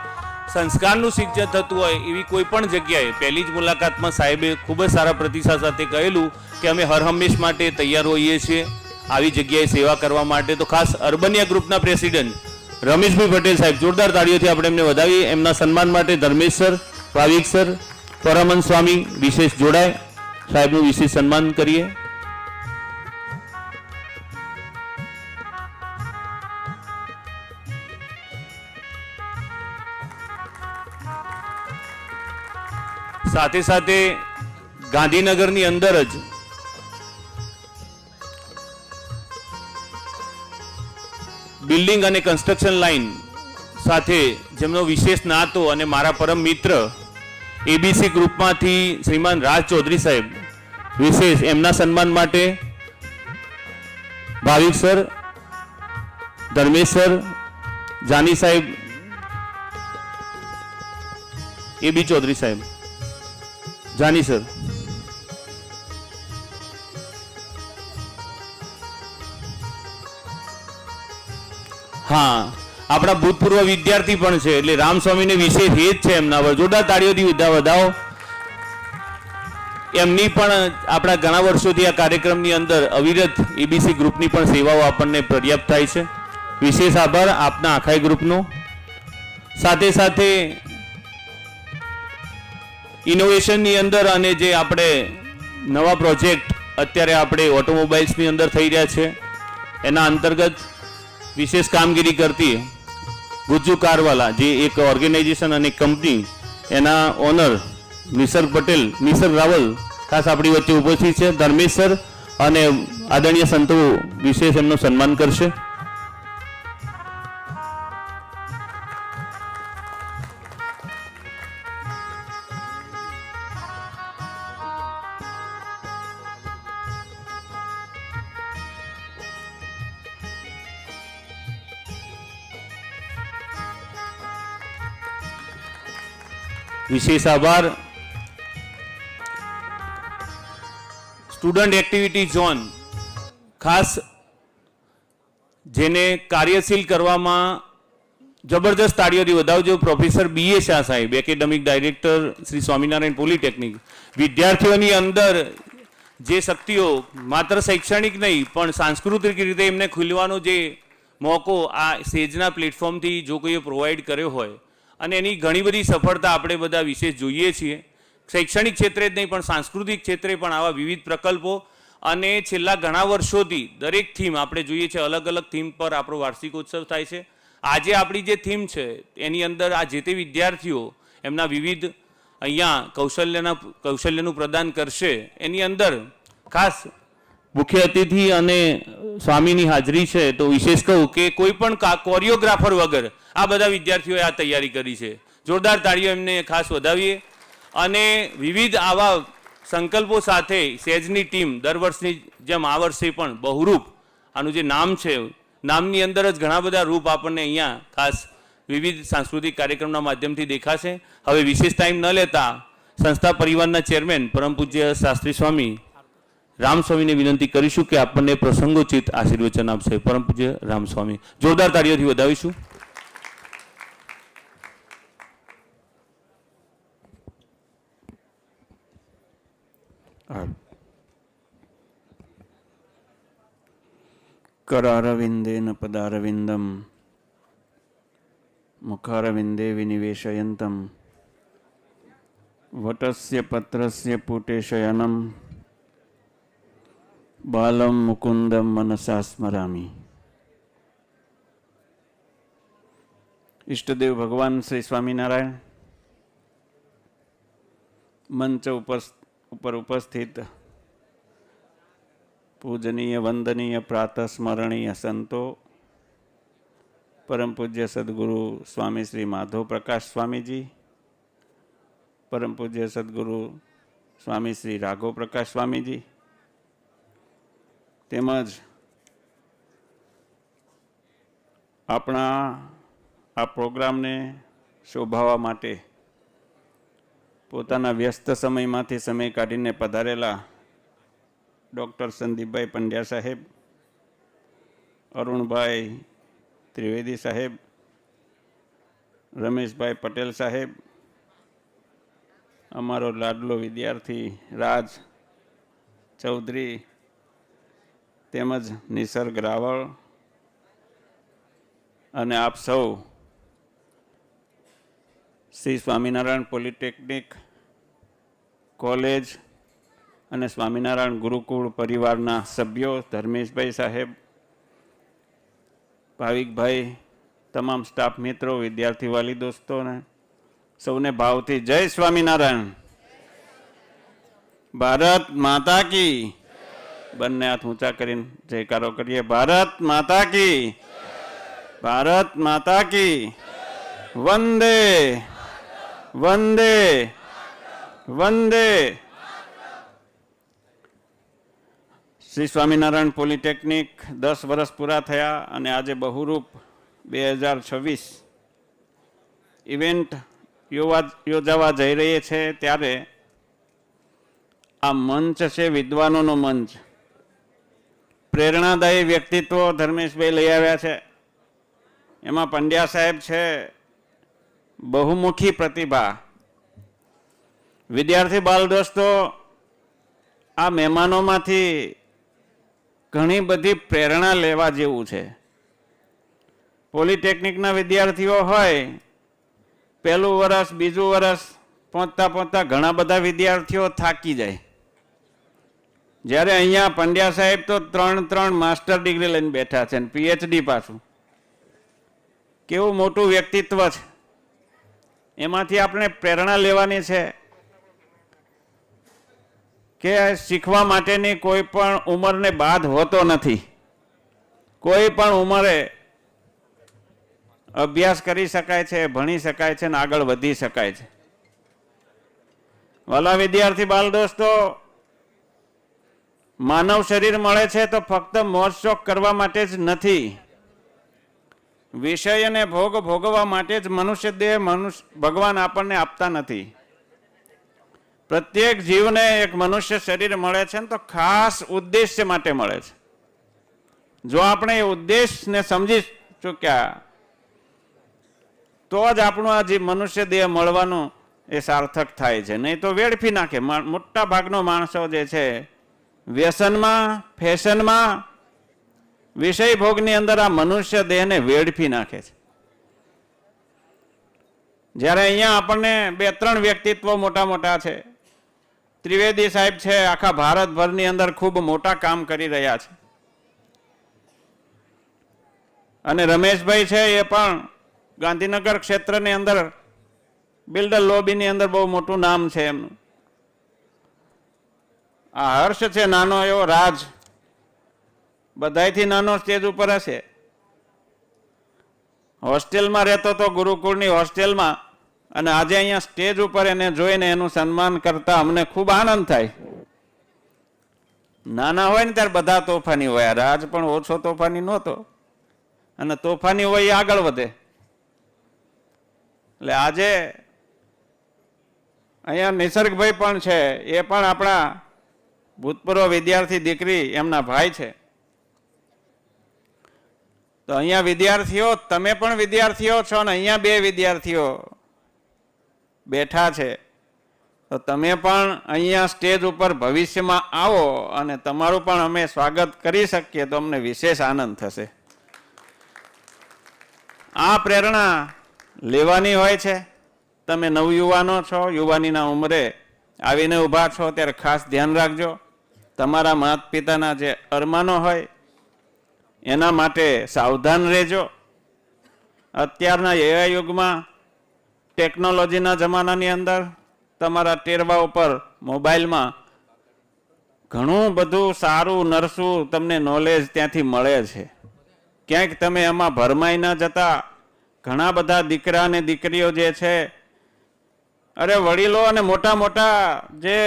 સંસ્કારનું સિંચન થતું હોય એવી કોઈ પણ જગ્યાએ પહેલી જ મુલાકાતમાં સાહેબે ખૂબ જ સારા પ્રતિસાદ સાથે કહેલું કે અમે હર હંમેશ માટે તૈયાર હોઈએ છીએ આવી જગ્યાએ સેવા કરવા માટે. તો ખાસ અર્બનિયા ગ્રુપના પ્રેસિડેન્ટ રમેશભાઈ પટેલ સાહેબ, જોરદાર તાળીઓથી આપણે એમને વધાવીએ. એમના સન્માન માટે ધર્મેશ સર, ભાવિક સર, પરમહંસ સ્વામી વિશેષ જોડાય, સાહેબનું વિશેષ સન્માન કરીએ. સાથે સાથે ગાંધીનગરની અંદર જ બિલ્ડિંગ અને કન્સ્ટ્રક્શન લાઇન સાથે જેમનો વિશેષ નાતો અને મારા પરમ મિત્ર એબીસી ગ્રુપમાંથી શ્રીમાન રાજ ચૌધરી સાહેબ, વિશેષ એમના સન્માન માટે ભાવિક સર, ધર્મેશ સર, જાની સાહેબ, એબી ચૌધરી સાહેબ, જાની સર, હા આપણા ભૂતપૂર્વ વિદ્યાર્થી પણ છે એટલે રામસ્વામીને વિશેષ હેત છે એમના પર. જોરદાર તાળીઓથી વધાવો. એમની પણ આપણા ઘણા વર્ષોથી આ કાર્યક્રમની અંદર અવિરત એબીસી ગ્રુપની પણ સેવાઓ આપણને પર્યાપ્ત થાય છે. વિશેષ આભાર આપના આખાઈ ગ્રુપનો. સાથે સાથે ઇનોવેશનની અંદર અને જે આપણે નવા પ્રોજેક્ટ અત્યારે આપણે ઓટોમોબાઈલ્સની અંદર થઈ રહ્યા છે એના અંતર્ગત વિશેષ કામગીરી કરતી ગુજ્જુ કારવાલા, જે એક ઓર્ગેનાઇઝેશન અને કંપની, એના ઓનર નિસર્ગ પટેલ, નિસર્ગ રાવલ ખાસ આપણી વચ્ચે ઉપસ્થિત છે. ધર્મેશ સર અને આદરણીય સંતો વિશેષ એમનું સન્માન કરશે. વિશેષ આભાર સ્ટુડન્ટ એક્ટિવિટી ઝોન, ખાસ જેને કાર્યશીલ કરવામાં જબરદસ્ત તાળીઓથી વધાવજો પ્રોફેસર BA શાહ સાહેબ, academic director Shri Swaminarayan polytechnic. વિદ્યાર્થીઓની અંદર જે શક્તિઓ માત્ર શૈક્ષણિક નહીં પણ સાંસ્કૃતિક રીતે એમને ખુલવાનો જે મોકો આ સ્ટેજના પ્લેટફોર્મથી જો કોઈએ પ્રોવાઈડ કર્યો હોય અને એની ઘણી બધી સફળતા આપણે બધા વિશેષ જોઈએ છીએ. શૈક્ષણિક ક્ષેત્રે જ નહીં પણ સાંસ્કૃતિક ક્ષેત્રે પણ આવા વિવિધ પ્રકલ્પો અને છેલ્લા ઘણા વર્ષોથી દરેક થીમ આપણે જોઈએ છે, અલગ અલગ થીમ પર આપણો વાર્ષિકોત્સવ થાય છે. આજે આપણી જે થીમ છે એની અંદર આ જે તે વિદ્યાર્થીઓ એમના વિવિધ અહીંયા કૌશલ્યનું પ્રદાન કરશે. એની અંદર ખાસ મુખ્ય અતિથિ અને સ્વામીની હાજરી છે તો વિશેષ કહું કે કોઈ પણ કોરિયોગ્રાફર વગર આ બધા વિદ્યાર્થીઓએ આ તૈયારી કરી છે. જોરદાર તાળીઓ એમને ખાસ વધાવીએ. અને વિવિધ આવા સંકલ્પો સાથે સેજની ટીમ દર વર્ષની જેમ આ વર્ષે પણ બહુરૂપ, આનું જે નામ છે નામની અંદર જ ઘણા બધા રૂપ આપણને અહીંયા ખાસ વિવિધ સાંસ્કૃતિક કાર્યક્રમના માધ્યમથી દેખાશે. હવે વિશેષ ટાઈમ ન લેતા સંસ્થા પરિવારના ચેરમેન પરમ પૂજ્ય શાસ્ત્રી સ્વામી રામસ્વામીને વિનંતી કરીશું કે આપણને પ્રસંગોચિત આશીર્વચન આપશે. પરમ પૂજ્ય રામસ્વામી, જોરદાર તાળીઓથી વધાવીશું. करारविन्देन पदारविन्दं मुखारविन्दे विनिवेशयन्तं वटस्य पत्रस्य पुटे शयनं बालं मुकुन्दं मनसा स्मरामि. इष्टदेव भगवान श्री स्वामीनारायण मंच ऊपर उपस्थित पूजनीय वंदनीय प्रातः स्मरणीय संतो, परम पूज्य सद्गुरु स्वामी श्री माधव प्रकाश स्वामी जी, परम पूज्य सद्गुरु स्वामी श्री राघव प्रकाश स्वामी जी, तेमज अपना आ प्रोग्राम ने शोभावा माटे पोताना व्यस्त समय मांथी समय काढीने पधारेला डॉक्टर संदीप भाई पंड्या साहेब, अरुण भाई त्रिवेदी साहेब, रमेश भाई पटेल साहेब, अमारो लाडलो विद्यार्थी राज चौधरी तेमज निसर्ग रावल अने आप सौ श्री स्वामीनारायण पॉलिटेक्निक कॉलेज અને સ્વામિનારાયણ ગુરુકુળ પરિવારના સભ્યો, ધર્મેશભાઈ સાહેબ, ભાવિકભાઈ, તમામ સ્ટાફ મિત્રો, વિદ્યાર્થી વાલી દોસ્તોને સૌને ભાવથી જય સ્વામિનારાયણ. ભારત માતા કી. બંને હાથ ઊંચા કરીને જયકારો કરીએ. ભારત માતા કી. ભારત માતા કી. વંદે વંદે વંદે. શ્રી સ્વામિનારાયણ પોલિટેકનિક 10 વર્ષ પૂરા થયા અને આજે બહુરૂપ 2026 ઇવેન્ટ યોજાવા જઈ રહી છે, ત્યારે આ મંચ છે વિદ્વાનોનો મંચ. પ્રેરણાદાયી વ્યક્તિત્વ ધર્મેશભાઈ લઈ આવ્યા છે. એમાં પંડ્યા સાહેબ છે, બહુમુખી પ્રતિભા. વિદ્યાર્થી બાલ દોસ્તો, આ મહેમાનોમાંથી ઘણી બધી પ્રેરણા લેવા જેવું છે. પોલિટેકનિકના વિદ્યાર્થીઓ હોય, પહેલું વર્ષ બીજું વર્ષ પહોંચતા પહોંચતા ઘણા બધા વિદ્યાર્થીઓ થાકી જાય. જ્યારે અહીંયા પંડ્યા સાહેબ તો 3 માસ્ટર ડિગ્રી લઈને બેઠા છે અને પીએચડી પાછું. કેવું મોટું વ્યક્તિત્વ છે. એમાંથી આપણે પ્રેરણા લેવાની છે કે શીખવા માટેની કોઈ પણ ઉંમરને બાદ હોતો નથી. કોઈ પણ ઉંમરે અભ્યાસ કરી શકાય છે, ભણી શકાય છે અને આગળ વધી શકાય છે. વાલા વિદ્યાર્થી બાલ દોસ્તો, માનવ શરીર મળે છે તો ફક્ત મોજ શોખ કરવા માટે જ નથી. વિષય અને ભોગ ભોગવવા માટે જ મનુષ્ય દેહ ભગવાન આપણને આપતા નથી. પ્રત્યેક જીવને એક મનુષ્ય શરીર મળે છે ને તો ખાસ ઉદ્દેશ્ય માટે મળે છે. જો આપણે એ ઉદ્દેશને સમજી ચૂક્યા તો જ આપણું આ જે મનુષ્ય દેહ મળવાનું એ સાર્થક થાય છે. નહીં તો વેડફી નાખે. મોટા ભાગનો માણસો જે છે વ્યસનમાં, ફેશનમાં, વિષય ભોગની અંદર આ મનુષ્ય દેહને વેડફી નાખે છે. જ્યારે અહીંયા આપણને 2-3 વ્યક્તિત્વો મોટા મોટા છે. ત્રિવેદી સાહેબ છે, આખા ભારતભરની અંદર ખૂબ મોટા કામ કરી રહ્યા છે. અને રમેશભાઈ છે, એ પણ ગાંધીનગર ક્ષેત્રની અંદર બિલ્ડર લોબીની અંદર બહુ મોટું નામ છે એમનું. આ હર્ષ છે નાનો એવો, રાજ બધાયથી નાનો સ્ટેજ ઉપર હશે. હોસ્ટેલમાં રહેતો તો ગુરુકુળની હોસ્ટેલમાં, અને આજે અહીંયા સ્ટેજ ઉપર એને જોઈને એનું સન્માન કરતા અમને ખૂબ આનંદ થાય. નાના હોય ને ત્યારે બધા તોફાની હોય. રાજ પણ ઓછો તોફાની નહોતો, અને તોફાની હોય એ આગળ વધે. એટલે આજે અહીંયા નિસર્ગભાઈ પણ છે, એ પણ આપણા ભૂતપૂર્વ વિદ્યાર્થી દીકરી, એમના ભાઈ છે. તો અહીંયા વિદ્યાર્થીઓ, તમે પણ વિદ્યાર્થીઓ છો ને અહીંયા 2 વિદ્યાર્થીઓ બેઠા છે. તો તમે પણ અહીંયા સ્ટેજ ઉપર ભવિષ્યમાં આવો અને તમારું પણ અમે સ્વાગત કરી શકીએ તો અમને વિશેષ આનંદ થશે. આ પ્રેરણા લેવાની હોય છે. તમે નવયુવાનો છો, યુવાનીના ઉંમરે આવીને ઊભા છો, ત્યારે ખાસ ધ્યાન રાખજો. તમારા માતા પિતાના જે અરમાનો હોય એના માટે સાવધાન રહેજો. અત્યારના એઆઈ યુગમાં, ટેકનોલોજીના જમાનાની અંદર તમારા ટેરવા ઉપર મોબાઈલમાં ઘણું બધું સારું નરસું તમને નોલેજ ત્યાંથી મળે છે. ક્યાંક તમે એમાં ભરમાઈ ન જતા. ઘણા બધા દીકરા અને દીકરીઓ જે છે, અરે વડીલો અને મોટા મોટા જે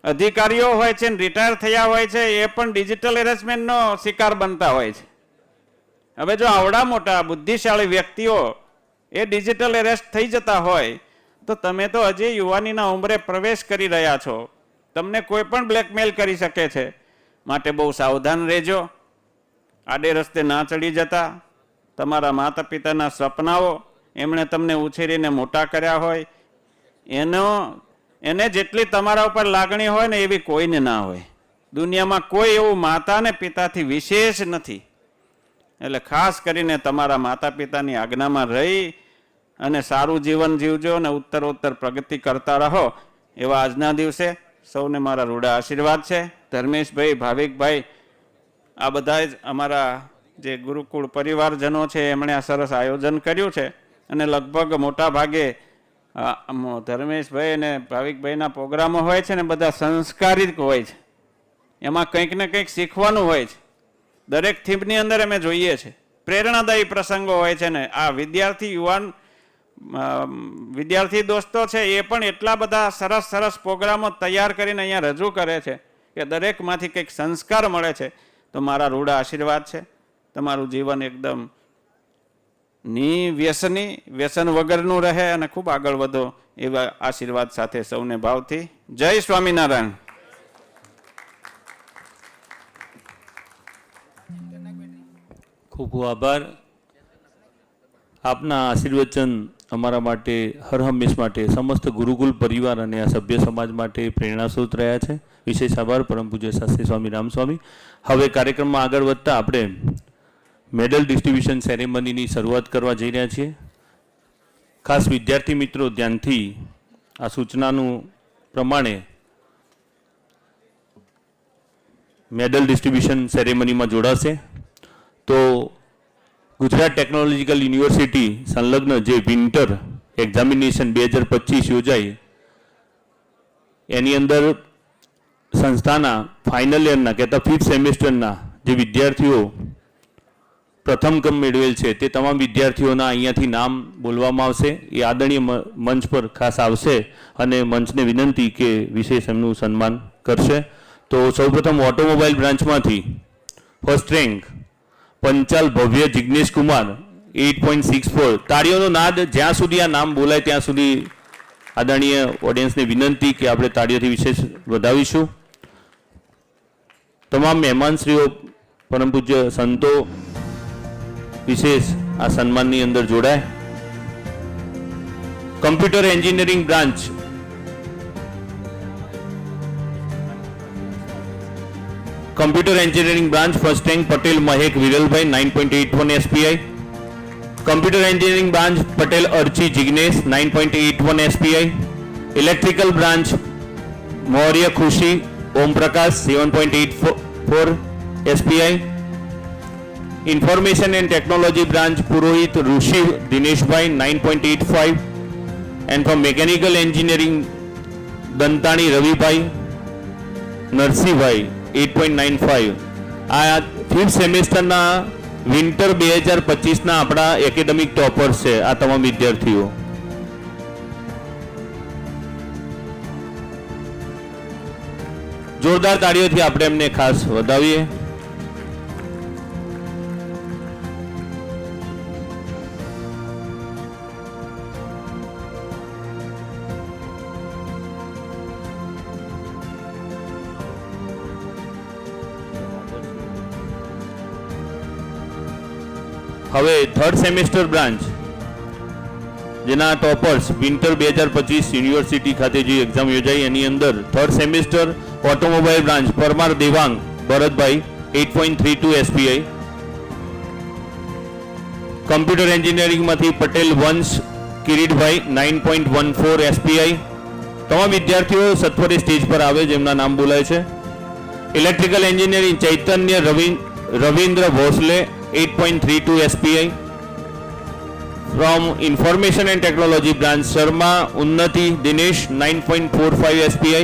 અધિકારીઓ હોય છે ને રિટાયર થયા હોય છે, એ પણ ડિજિટલ હેરેસમેન્ટનો શિકાર બનતા હોય છે. હવે જો આવડા મોટા બુદ્ધિશાળી વ્યક્તિઓ એ ડિજિટલ એરેસ્ટ થઈ જતા હોય તો તમે તો હજી યુવાનીના ઉંમરે પ્રવેશ કરી રહ્યા છો. તમને કોઈ પણ બ્લેકમેલ કરી શકે છે. માટે બહુ સાવધાન રહેજો. આડે રસ્તે ના ચડી જતા. તમારા માતા પિતાના સપનાઓ, એમણે તમને ઉછેરીને મોટા કર્યા હોય, એને જેટલી તમારા ઉપર લાગણી હોય ને એવી કોઈને ના હોય. દુનિયામાં કોઈ એવું માતા ને પિતાથી વિશેષ નથી. એટલે ખાસ કરીને તમારા માતા પિતાની આજ્ઞામાં રહી અને સારું જીવન જીવજો અને ઉત્તરોત્તર પ્રગતિ કરતા રહો. એવા આજના દિવસે સૌને મારા રૂડા આશીર્વાદ છે. ધર્મેશભાઈ, ભાવિકભાઈ, આ બધા જ અમારા જે ગુરુકુળ પરિવારજનો છે, એમણે આ સરસ આયોજન કર્યું છે. અને લગભગ મોટા ભાગે ધર્મેશભાઈ અને ભાવિકભાઈના પ્રોગ્રામો હોય છે ને બધા સંસ્કારિક હોય છે. એમાં કંઈક ને કંઈક શીખવાનું હોય છે. દરેક થીમની અંદર અમે જોઈએ છે. પ્રેરણાદાયી પ્રસંગો હોય છે ને આ વિદ્યાર્થી દોસ્તો છે એ પણ એટલા બધા સરસ સરસ પ્રોગ્રામો તૈયાર કરીને અહીંયા રજૂ કરે છે કે દરેકમાંથી કંઈક સંસ્કાર મળે છે. તો મારા રૂડા આશીર્વાદ છે, તમારું જીવન એકદમ વ્યસન વગરનું રહે અને ખૂબ આગળ વધો એવા આશીર્વાદ સાથે સૌને ભાવથી જય સ્વામિનારાયણ. ખૂબ ખૂબ આભાર. આપના આશીર્વચન અમારા માટે હર હંમેશ માટે સમસ્ત ગુરુકુલ પરિવાર અને આ સભ્ય સમાજ માટે પ્રેરણાસ્ત્રોત રહ્યા છે. વિશેષ આભાર પરમ પૂજ્ય શાસ્ત્રી સ્વામી રામસ્વામી. હવે કાર્યક્રમમાં આગળ વધતા આપણે મેડલ ડિસ્ટ્રીબ્યુશન સેરેમનીની શરૂઆત કરવા જઈ રહ્યા છીએ. ખાસ વિદ્યાર્થી મિત્રો ધ્યાનથી આ સૂચનાનું પ્રમાણે મેડલ ડિસ્ટ્રીબ્યુશન સેરેમનીમાં જોડાશે. તો ગુજરાત ટેકનોલોજીકલ યુનિવર્સિટી સંલગ્ન જે વિન્ટર એક્ઝામિનેશન 2025 યોજાઈ એની અંદર સંસ્થાના ફાઇનલ યરના કહેતા 5th સેમેસ્ટરના જે વિદ્યાર્થીઓ પ્રથમ ક્રમ મેળવેલ છે તે તમામ વિદ્યાર્થીઓના અહીંયાથી નામ બોલવામાં આવશે. એ આદરણીય મંચ પર ખાસ આવશે અને મંચને વિનંતી કે વિશેષ એમનું સન્માન કરશે. તો સૌપ્રથમ ઓટોમોબાઈલ બ્રાન્ચમાંથી ફર્સ્ટ રેન્ક પંચાલ ભવ્ય જિગ્નેશ કુમાર 8.64. તાળીઓનો નાદ જ્યાં સુધી આ નામ બોલાય ત્યાં સુધી આદરણીય ઓડિયન્સને વિનંતી કે આપણે તાળીઓથી વિશેષ વધાવીશું. તમામ મહેમાનશ્રીઓ પરમ પૂજ્ય સંતો વિશેષ આ સન્માનની અંદર જોડાય. Computer engineering branch first rank Patel Mahek Viralbhai 9.81 SPI. Computer engineering branch Patel Archi Jignesh 9.81 SPI. Electrical branch Maurya Khushi Omprakash 7.84 SPI. Information and technology branch Purohit Rishi Dineshbhai 9.85. And from mechanical engineering Dantani Ravibhai Narsinhbhai 8.95. આ 5th સેમેસ્ટરના વિન્ટર 2025ના આપણા એકેડેમિક ટોપર્સ છે આ તમામ વિદ્યાર્થીઓ. જોરદાર તાળીઓથી આપણે એમને ખાસ વધાવીએ. હવે થર્ડ સેમેસ્ટર બ્રાન્ચ જેના ટોપર્સ વિન્ટર 2025 યુનિવર્સિટી ખાતે જે એક્ઝામ યોજાઈ એની અંદર third semester automobile branch Parmar Devang Bharatbhai 8.32 SPI. Computer એન્જિનિયરિંગમાંથી પટેલ વંશ કિરીટભાઈ 9.14 SPI. તમામ વિદ્યાર્થીઓ સત્વરે સ્ટેજ પર આવે જેમના નામ બોલાય છે. Electrical engineering Chaitanya Ravindra Bhosale 8.32 SPI. From Information and Technology branch Sharma Unnati Dinesh 9.45 SPI.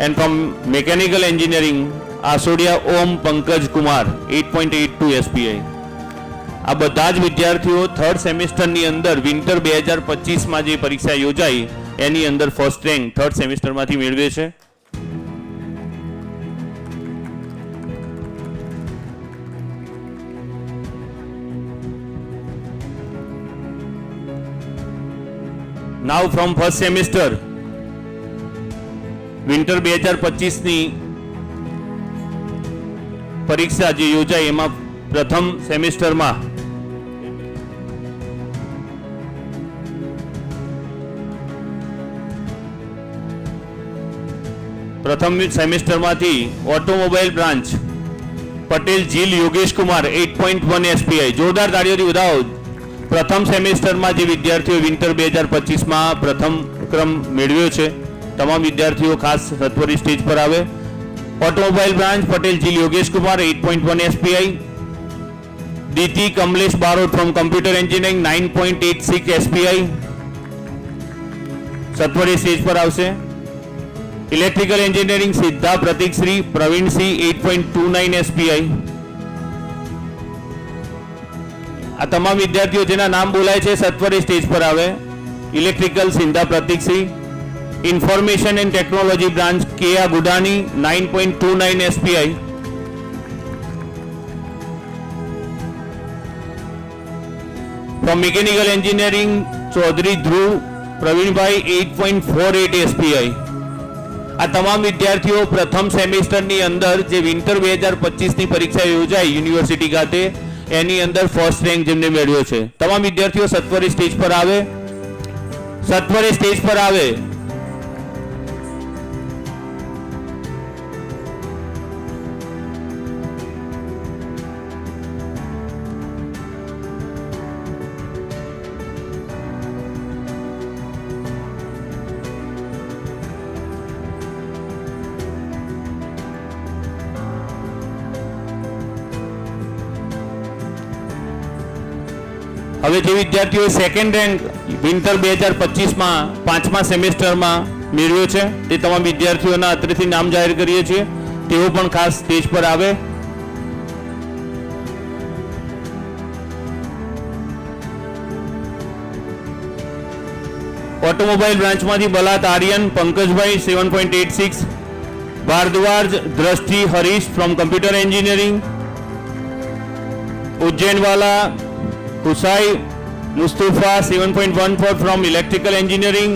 And from Mechanical Engineering Asodia Om Pankaj Kumar 8.82 SPI. આ બધા જ વિદ્યાર્થીઓ થર્ડ સેમેસ્ટરની અંદર વિન્ટર 2025માં જે પરીક્ષા યોજાઈ એની અંદર ફર્સ્ટ રેન્ક થર્ડ સેમેસ્ટરમાંથી મેળવે છે. Now from first semester winter 2025ની પરીક્ષા જે યોજાઈ એમાં પ્રથમ સેમેસ્ટરમાં automobile branch Patel Jeel Yogesh Kumar 8.1 SPI. જોરદાર તાળીઓથી વધાવો. પ્રથમ સેમેસ્ટરમાં જે વિદ્યાર્થીઓ વિન્ટર 2025માં પ્રથમ ક્રમ મેળવ્યો છે તમામ વિદ્યાર્થીઓ ખાસ સત્વરી સ્ટેજ પર આવે. Automobile branch Patel Jeel Yogesh Kumar 8.1 SPI. Diti Kamlesh Barot from computer engineering 9.86 SPI. સત્વરી સ્ટેજ પર આવશે. Electrical engineering Siddha Pratikshri Pravinsinh 8.29 SPI. આ તમામ વિદ્યાર્થીઓ જેના નામ બોલાય છે સત્વરે સ્ટેજ પર આવે. Electrical Sindha Pratiksinh, information and technology branch Keya Gudani 9.29 SPI, from mechanical engineering Chaudhary Dhruv Pravinbhai 8.48 SPI. આ તમામ વિદ્યાર્થીઓ પ્રથમ સેમેસ્ટરની અંદર જે વિન્ટર 2025ની પરીક્ષા યોજાઈ યુનિવર્સિટી ખાતે એની અંદર ફર્સ્ટ રેન્ક જેમને મેળવ્યો છે. તમામ વિદ્યાર્થીઓ સત્વરે સ્ટેજ પર આવે, સત્વરે સ્ટેજ પર આવે. હવે જે વિદ્યાર્થીઓએ સેકન્ડ રેન્ક વિન્ટર 2025માં 5મા સેમેસ્ટરમાં મેળવ્યો છે તે તમામ વિદ્યાર્થીઓના અત્રેથી નામ જાહેર કરીએ છીએ. તેઓ પણ ખાસ સ્ટેજ પર આવે. ઓટોમોબાઈલ બ્રાન્ચમાંથી Balat Aryan Pankajbhai 7.86, Bhardwaj Drashti Harish from computer engineering, Ujjainwala Kusai Mustafa 7.14 from electrical engineering,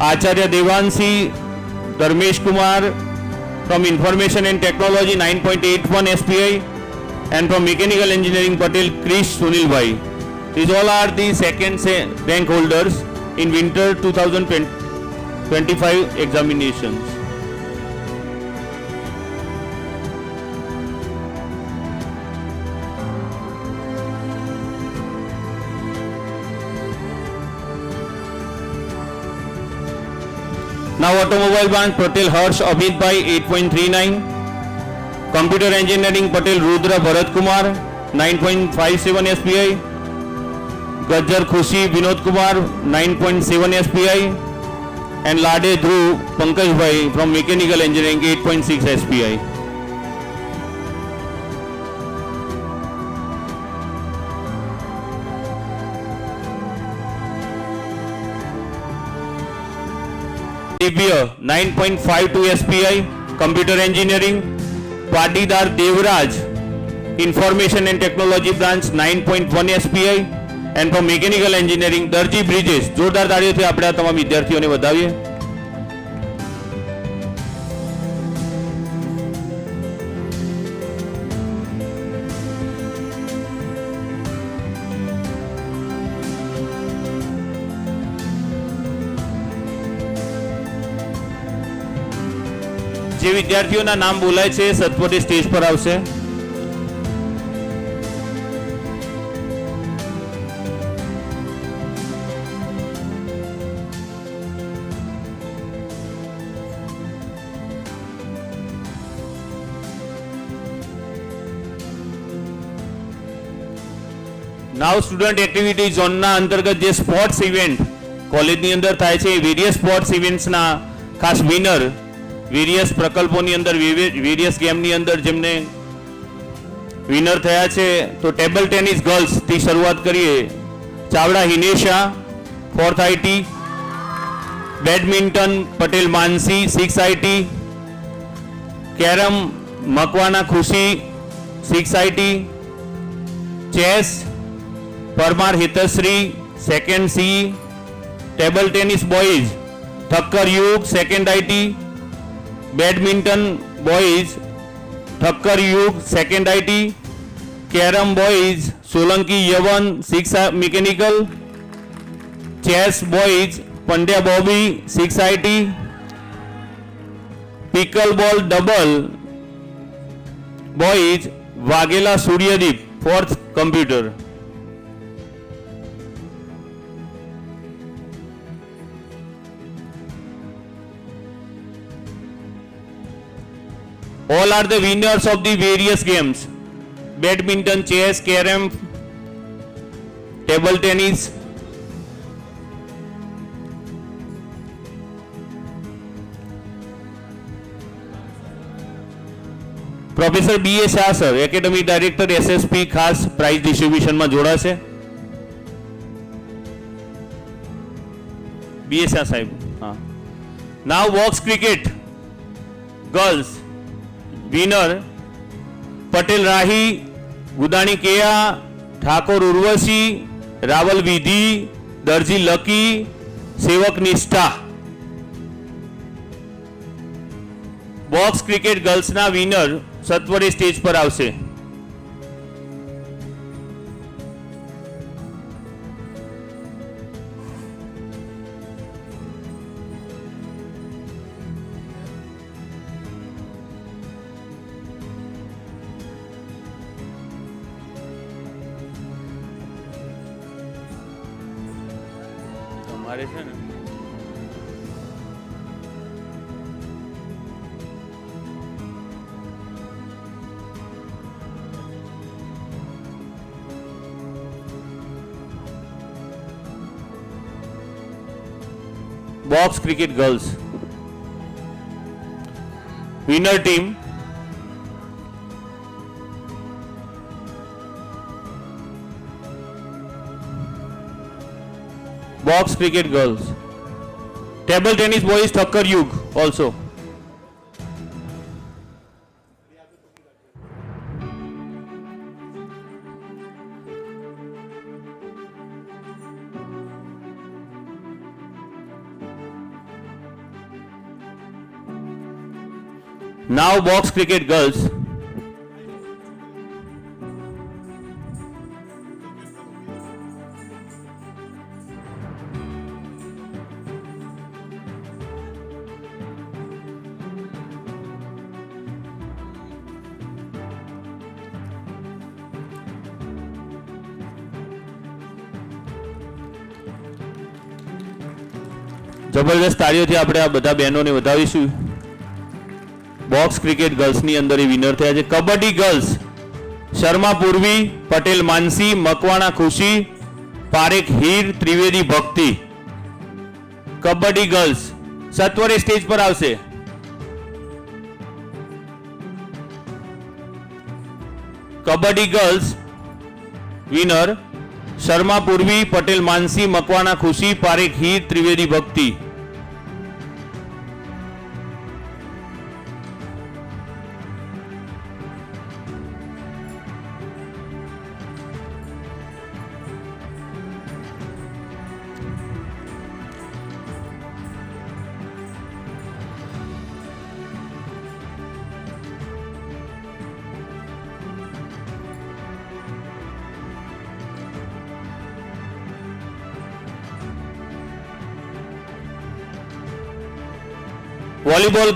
Acharya Devansi Dharmesh Kumar from information and technology 9.81 SPI, and from mechanical engineering Patel Krish Sunilbhai. These all are the second rank holders in winter 2025 examinations. Now automobile branch Patel Harsh Abhitbhai 8.39, computer engineering Patel Rudra Bharat Kumar 9.57 SPI, Gajjar Khushi Vinod Kumar 9.7 SPI, and Lade Dhruv Pankajbhai from mechanical engineering 8.6 SPI. દિવ્ય 9.52 SPI, computer engineering, Patidar Devraj information and technology branch 9.1 SPI, and from mechanical engineering દરજી બ્રિજેશ. જોરદાર તાળીઓથી આપણે આ તમામ વિદ્યાર્થીઓને વધાવીએ. જે વિદ્યાર્થીઓના નામ બોલાય છે સત્વરે સ્ટેજ પર આવશે. નાવ સ્ટુડન્ટ એક્ટિવિટી ઝોનના અંતર્ગત જે સ્પોર્ટ્સ ઇવેન્ટ કોલેજની અંદર થાય છે એ વેરિયસ સ્પોર્ટ્સ ઇવેન્ટ્સના ખાસ વિનર વેરિયસ પ્રકલ્પોની અંદર વેરિયસ ગેમની અંદર જેમને વિનર થયા છે તો ટેબલ ટેનિસ ગર્લ્સથી શરૂઆત કરીએ. Chavda Hinesha 4th IT, badminton Patel Mansi 6th IT, carom Makwana Khushi 6th IT, chess Parmar Hitshri 2nd CE, table tennis boys Thakkar Yug 2nd IT, badminton boys Thakkar Yug 2nd IT, carom boys Solanki Yavan 6th mechanical, chess boys Pandya Bobby 6th IT, pickleball double boys Vaghela Suryadeep 4th computer. All are the winners of the various games: badminton, chess, carom, table tennis. Professor B A Shah sir, academic director SSP, ખાસ prize ડિસ્ટ્રીબ્યુશનમાં જોડાશે. B A Shah સાહેબ. હા. Now box cricket girls winner Patel Rahi, Gudani Keya, Thakor Urvashi, Raval Vidhi, Darji Lucky, Sevak Nishtha. Box cricket ગર્લ્સના winner સત્વરે stage પર આવશે. તમારે છે ને box cricket girls winner team box cricket girls, table tennis boys Thakkar Yug also. Now box cricket girls. જબરદસ્ત તાળીઓથી આપણે આ બધા બહેનોને વધાવીશું. બોક્સ ક્રિકેટ ગર્લ્સની અંદર એ વિનર થયા છે. કબડ્ડી ગર્લ્સ શર્મા પૂર્વી, પટેલ માનસી, મકવાણા ખુશી, પારેખ હીર, ત્રિવેદી ભક્તિ. કબડ્ડી ગર્લ્સ સત્વરે સ્ટેજ પર આવશે. કબડ્ડી ગર્લ્સ વિનર શર્મા પૂર્વી, પટેલ માનસી, મકવાણા ખુશી, Parekh Heer, Trivedi Bhakti. Volleyball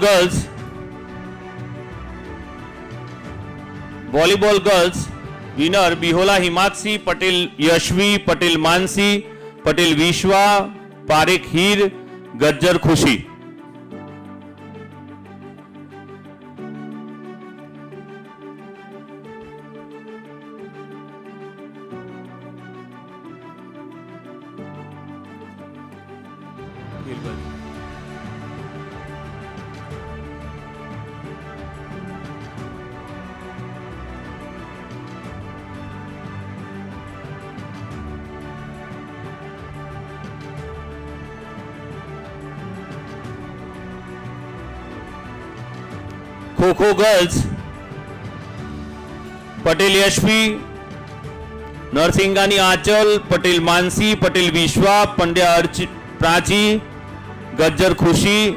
girls winner Bihola Himakshi, Patel Yashvi, Patel Mansi, Patel Vishwa, Parekh Heer, Gajjar Khushi. Kho kho girls Patel Yashvi, Narsingani Anchal, Patel Mansi, Patel Vishwa, Pandya Prachi, Gajjar Khushi,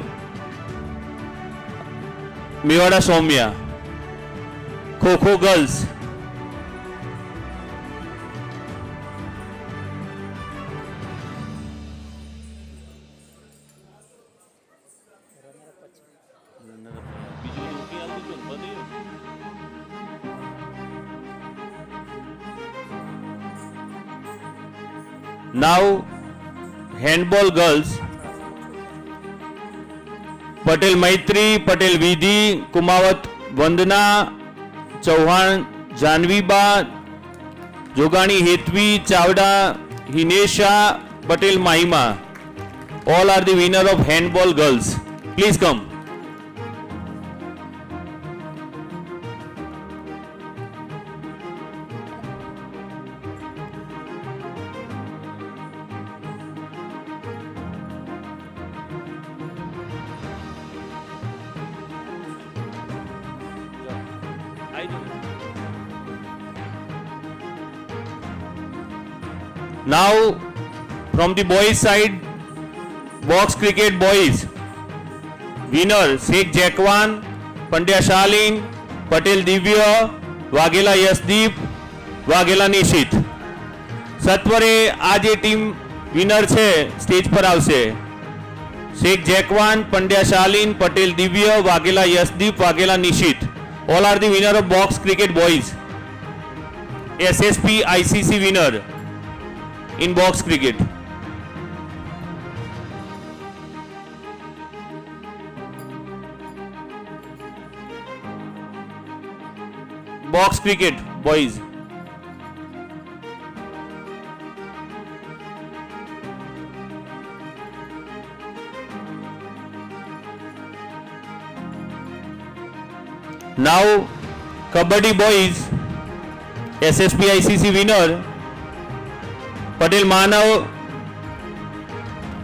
Mewada Saumya. Kho kho girls Now handball girls Patel Maitri, Patel Vidhi, Kumawat Vandana, Chauhan જાનવીબા, Jogani Hetvi, Chavda હિનેશા, Patel માહિમા. All are the winner of handball girls. Please come. Now, from the boys' side, box cricket boys. Winner Sheikh Jackwan, Pandya Shalin, Patel Divya, Waghela Yasdeep, Waghela Nishit. સત્વરે આ જે team winner છે stage પર આવશે. શેખ જેકવાન, પંડ્યા શાલીન, પટેલ દિવ્ય, Vaghela Yashdeep, Vaghela Nishit. All are the winner of box cricket boys. SSP ICC winner in box cricket. Box cricket boys. Now, Kabaddi boys, SSP ICC winner, Patel Manav,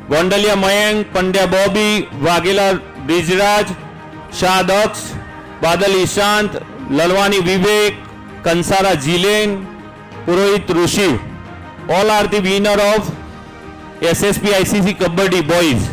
Gondalia Mayank, Pandya Bobby, Waghela Brijraj, Shah Daksh, Badal Ishant, Lalwani Vivek, Kansara Jilen, Purohit Rushi. All are the winner of SSP ICC Kabaddi boys.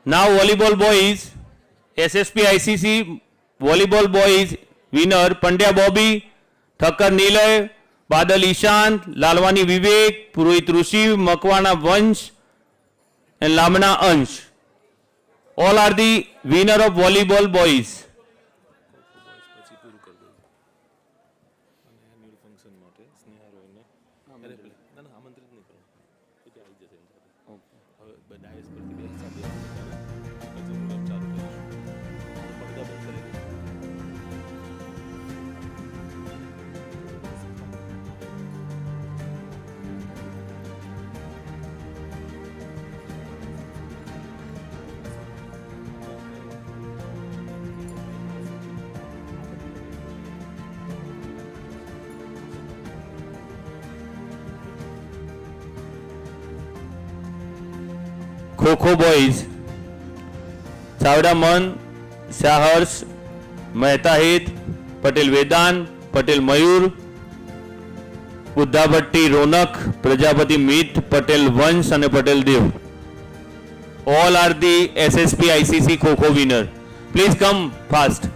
Now volleyball boys, SSP ICC volleyball boys winner Pandya Bobby, Thakkar Nilay, Badal Ishant, Lalwani Vivek, Purohit Rushi, Makwana Vansh and Lamna Ansh. All are the winner of volleyball boys. Kho boys, Savda Man, Shahars, Mehta Hit, Patel Vedant, Patel Mayur, Buddha Bhatti Ronak, Prajapati Meet, Patel Vansh and Patel Dev. All are the SSP ICC Kho winner. Please come fast.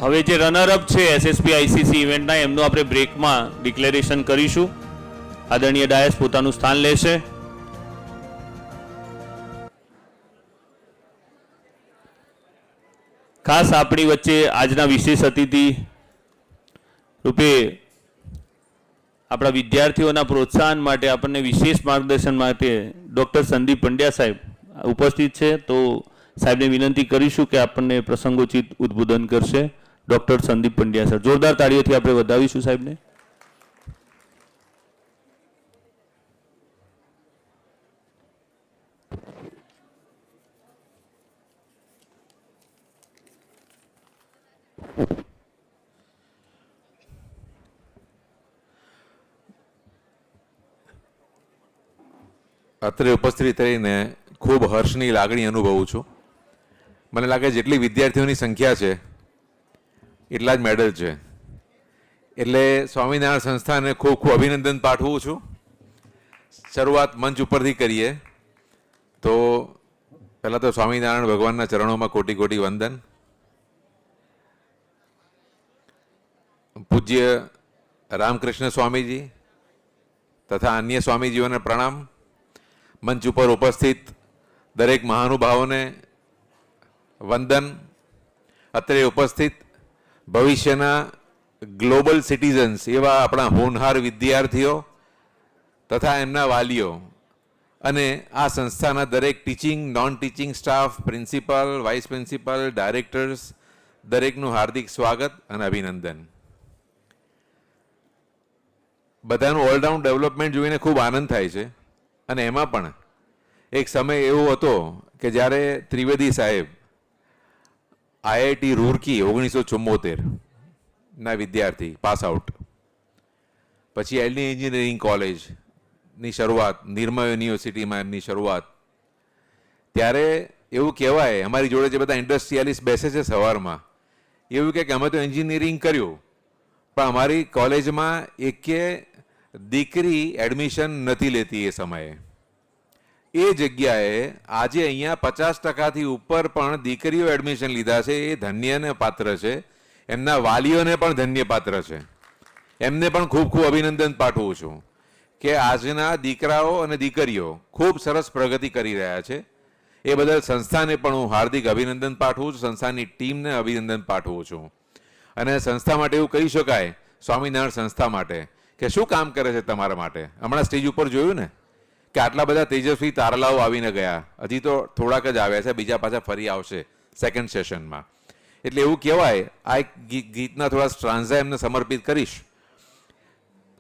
હવે જે runner up છે SSP ICC ઇવેન્ટના એમનું આપણે બ્રેકમાં declaration કરીશું. આદરણીય dice પોતાનું સ્થાન લેશે. ખાસ આપણી વચ્ચે આજના વિશેષ અતિથિ રૂપે આપણા વિદ્યાર્થીઓના પ્રોત્સાહન માટે આપણને વિશેષ માર્ગદર્શન માટે ડૉક્ટર સંદીપ પંડ્યા સાહેબ ઉપસ્થિત છે. તો સાહેબને વિનંતી કરીશું કે આપણને પ્રસંગોચિત ઉદ્બોધન કરશે. ડૉક્ટર સંદીપ પંડ્યા સર, જોરદાર તાળીઓથી આપણે વધાવીશું સાહેબને. અત્રે ઉપસ્થિત રહીને ખૂબ હર્ષની લાગણી અનુભવું છું. મને લાગે જેટલી વિદ્યાર્થીઓની સંખ્યા છે એટલા જ મેડલ છે. એટલે સ્વામિનારાયણ સંસ્થાને ખૂબ ખૂબ અભિનંદન પાઠવું છું. શરૂઆત મંચ ઉપરથી કરીએ તો પહેલાં તો સ્વામિનારાયણ ભગવાનના ચરણોમાં કોટી કોટી વંદન. પૂજ્ય રામકૃષ્ણ સ્વામીજી તથા અન્ય સ્વામીજીઓને પ્રણામ. મંચ ઉપર ઉપસ્થિત દરેક મહાનુભાવોને વંદન. અત્રે ઉપસ્થિત ભવિષ્યના ગ્લોબલ સિટીઝન્સ એવા આપણા હોનહાર વિદ્યાર્થીઓ તથા એમના વાલીઓ અને આ સંસ્થાના દરેક teaching non teaching staff, principal, vice principal, directors, દરેકનું હાર્દિક સ્વાગત અને અભિનંદન. બધાનું ઓલરાઉન્ડ ડેવલપમેન્ટ જોઈને ખૂબ આનંદ થાય છે. અને એમાં પણ એક સમય એવો હતો કે જ્યારે ત્રિવેદી સાહેબ આઈઆઈટી રૂરકી 1974 ના વિદ્યાર્થી પાસ આઉટ, પછી એલની એન્જિનિયરિંગ કોલેજની શરૂઆત, નિરમા યુનિવર્સિટીમાં એમની શરૂઆત. ત્યારે એવું કહેવાય, અમારી જોડે જે બધા ઇન્ડસ્ટ્રીયાલિસ્ટ બેસે છે સવારમાં, એવું કે અમે તો એન્જિનિયરિંગ કર્યું પણ અમારી કોલેજમાં એકે દીકરી એડમિશન નથી લેતી. એ સમયે એ જગ્યાએ આજે અહીંયા 50%થી ઉપર પણ દીકરીઓ એડમિશન લીધા છે. એ ધન્યને પાત્ર છે. એમના વાલીઓને પણ ધન્ય પાત્ર છે. એમને પણ ખૂબ ખૂબ અભિનંદન પાઠવું છું કે આજના દીકરાઓ અને દીકરીઓ ખૂબ સરસ પ્રગતિ કરી રહ્યા છે. એ બદલ સંસ્થાને પણ હું હાર્દિક અભિનંદન પાઠવું છું. સંસ્થાની ટીમને અભિનંદન પાઠવું છું. અને સંસ્થા માટે એવું કહી શકાય, સ્વામિનારાયણ સંસ્થા માટે, કે શું કામ કરે છે તમારા માટે. હમણાં સ્ટેજ ઉપર જોયું ને કે આટલા બધા તેજસ્વી તારલાઓ આવીને ગયા. હજી તો થોડાક જ આવ્યા છે, બીજા પાછા ફરી આવશે સેકન્ડ સેશનમાં. એટલે એવું કહેવાય, આ એક ગીતના થોડા સ્ટ્રાન્ઝા એમને સમર્પિત કરીશ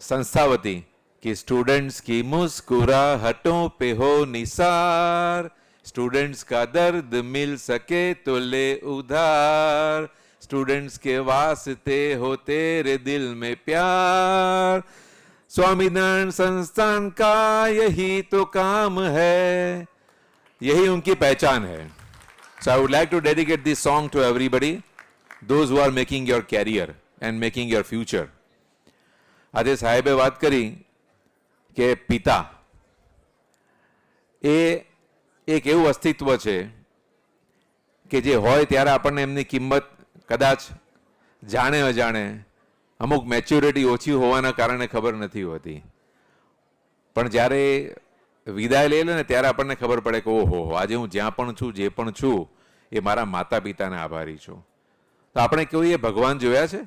સંસ્થા વતી कि स्टूडेंट्स की मुस्कुराहटों पे हो निसार, स्टूडेंट्स का दर्द मिल सके तो ले उधार, स्टूडेंट्स के वास्ते हो तेरे दिल में प्यार, स्वामीनारायण संस्थान का यही तो काम है, यही उनकी पहचान है. So I would like to dedicate this song to everybody, those who are making your career and making your future. આજે સાહેબે વાત કરી કે પિતા એ એક એવું અસ્તિત્વ છે કે જે હોય ત્યારે આપણને એમની કિંમત કદાચ જાણે અજાણે અમુક મેચ્યોરિટી ઓછી હોવાના કારણે ખબર નથી હોતી, પણ જ્યારે વિદાય લઈ લે ને ત્યારે આપણને ખબર પડે કે ઓહો, આજે હું જ્યાં પણ છું, જે પણ છું, એ મારા માતા પિતાને આભારી છું. તો આપણે કોઈએ ભગવાન જોયા છે?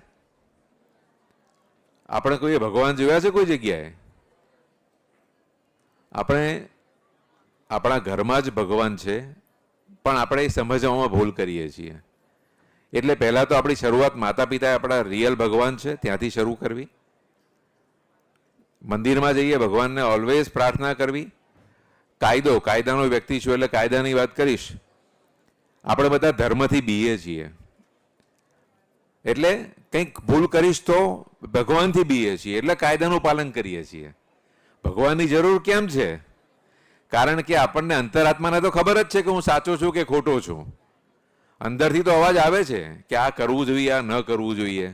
આપણે કોઈએ ભગવાન જોયા છે કોઈ જગ્યાએ? આપણે આપણા ઘરમાં જ ભગવાન છે, પણ આપણે એ સમજવામાં ભૂલ કરીએ છીએ. એટલે પહેલાં તો આપણી શરૂઆત માતા પિતા આપણા રિયલ ભગવાન છે ત્યાંથી શરૂ કરવી. મંદિરમાં જઈએ ભગવાનને ઓલવેઝ પ્રાર્થના કરવી. કાયદાનો વ્યક્તિ છું એટલે કાયદાની વાત કરીશ. આપણે બધા ધર્મથી બીએ છીએ, એટલે કંઈક ભૂલ કરીશ તો ભગવાનથી બીએ છીએ, એટલે કાયદાનું પાલન કરીએ છીએ. ભગવાનની જરૂર કેમ છે? કારણ કે આપણને અંતરાત્માને તો ખબર જ છે કે હું સાચો છું કે ખોટો છું. અંદરથી તો અવાજ આવે છે કે આ કરવું જોઈએ, આ ન કરવું જોઈએ.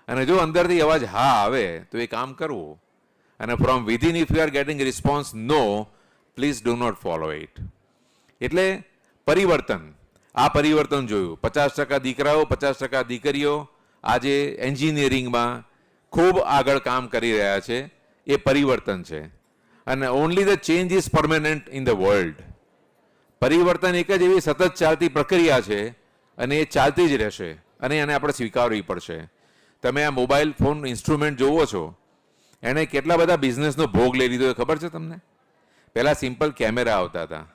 અને જો અંદરથી અવાજ હા આવે તો એ કામ કરવું. અને from within if you are getting response no, please do not follow it. એટલે પરિવર્તન, આ પરિવર્તન જોયું. 50% દીકરાઓ, 50% દીકરીઓ આજે એન્જિનિયરિંગમાં ખૂબ આગળ કામ કરી રહ્યા છે. એ પરિવર્તન છે. અને only the change is permanent in the world. પરિવર્તન એક જ એવી સતત ચાલતી પ્રક્રિયા છે અને એ ચાલતી જ રહેશે અને એને આપણે સ્વીકારવી પડશે. તમે આ મોબાઈલ ફોન ઇન્સ્ટ્રુમેન્ટ જોવો છો, એણે કેટલા બધા બિઝનેસનો ભોગ લઈ લીધો એ ખબર છે તમને? પહેલાં સિમ્પલ કેમેરા આવતા હતા,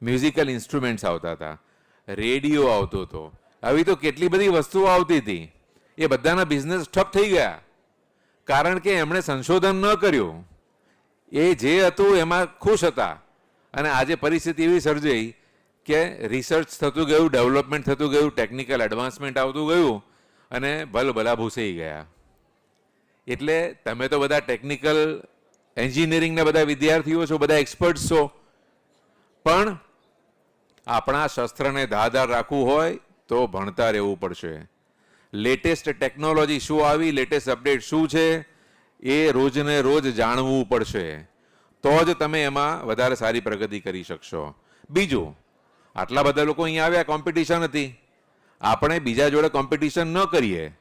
મ્યુઝિકલ ઇન્સ્ટ્રુમેન્ટ્સ આવતા હતા, રેડિયો આવતો હતો, આવી તો કેટલી બધી વસ્તુઓ આવતી હતી. એ બધાના બિઝનેસ ઠપ થઈ ગયા કારણ કે એમણે સંશોધન ન કર્યું. એ જે હતું એમાં ખુશ હતા. અને આજે પરિસ્થિતિ એવી સર્જાઈ કે રિસર્ચ થતું ગયું, ડેવલપમેન્ટ થતું ગયું, ટેકનિકલ એડવાન્સમેન્ટ આવતું ગયું અને ભલભલા ભૂસાઈ ગયા. એટલે તમે તો બધા ટેકનિકલ એન્જિનિયરિંગના બધા વિદ્યાર્થીઓ છો, બધા એક્સપર્ટ્સ છો, પણ આપણા શસ્ત્રને ધારદાર રાખવું હોય તો ભણતા રહેવું પડશે. લેટેસ્ટ ટેકનોલોજી શું આવી, લેટેસ્ટ અપડેટ શું છે, એ રોજને રોજ જાણવું પડશે. તો જ તમે એમાં વધારે સારી પ્રગતિ કરી શકશો. બીજું, આટલા બધા લોકો અહીંયા આવ્યા, કોમ્પિટિશન હતી. આપણે બીજા જોડે કોમ્પિટિશન ન કરીએ,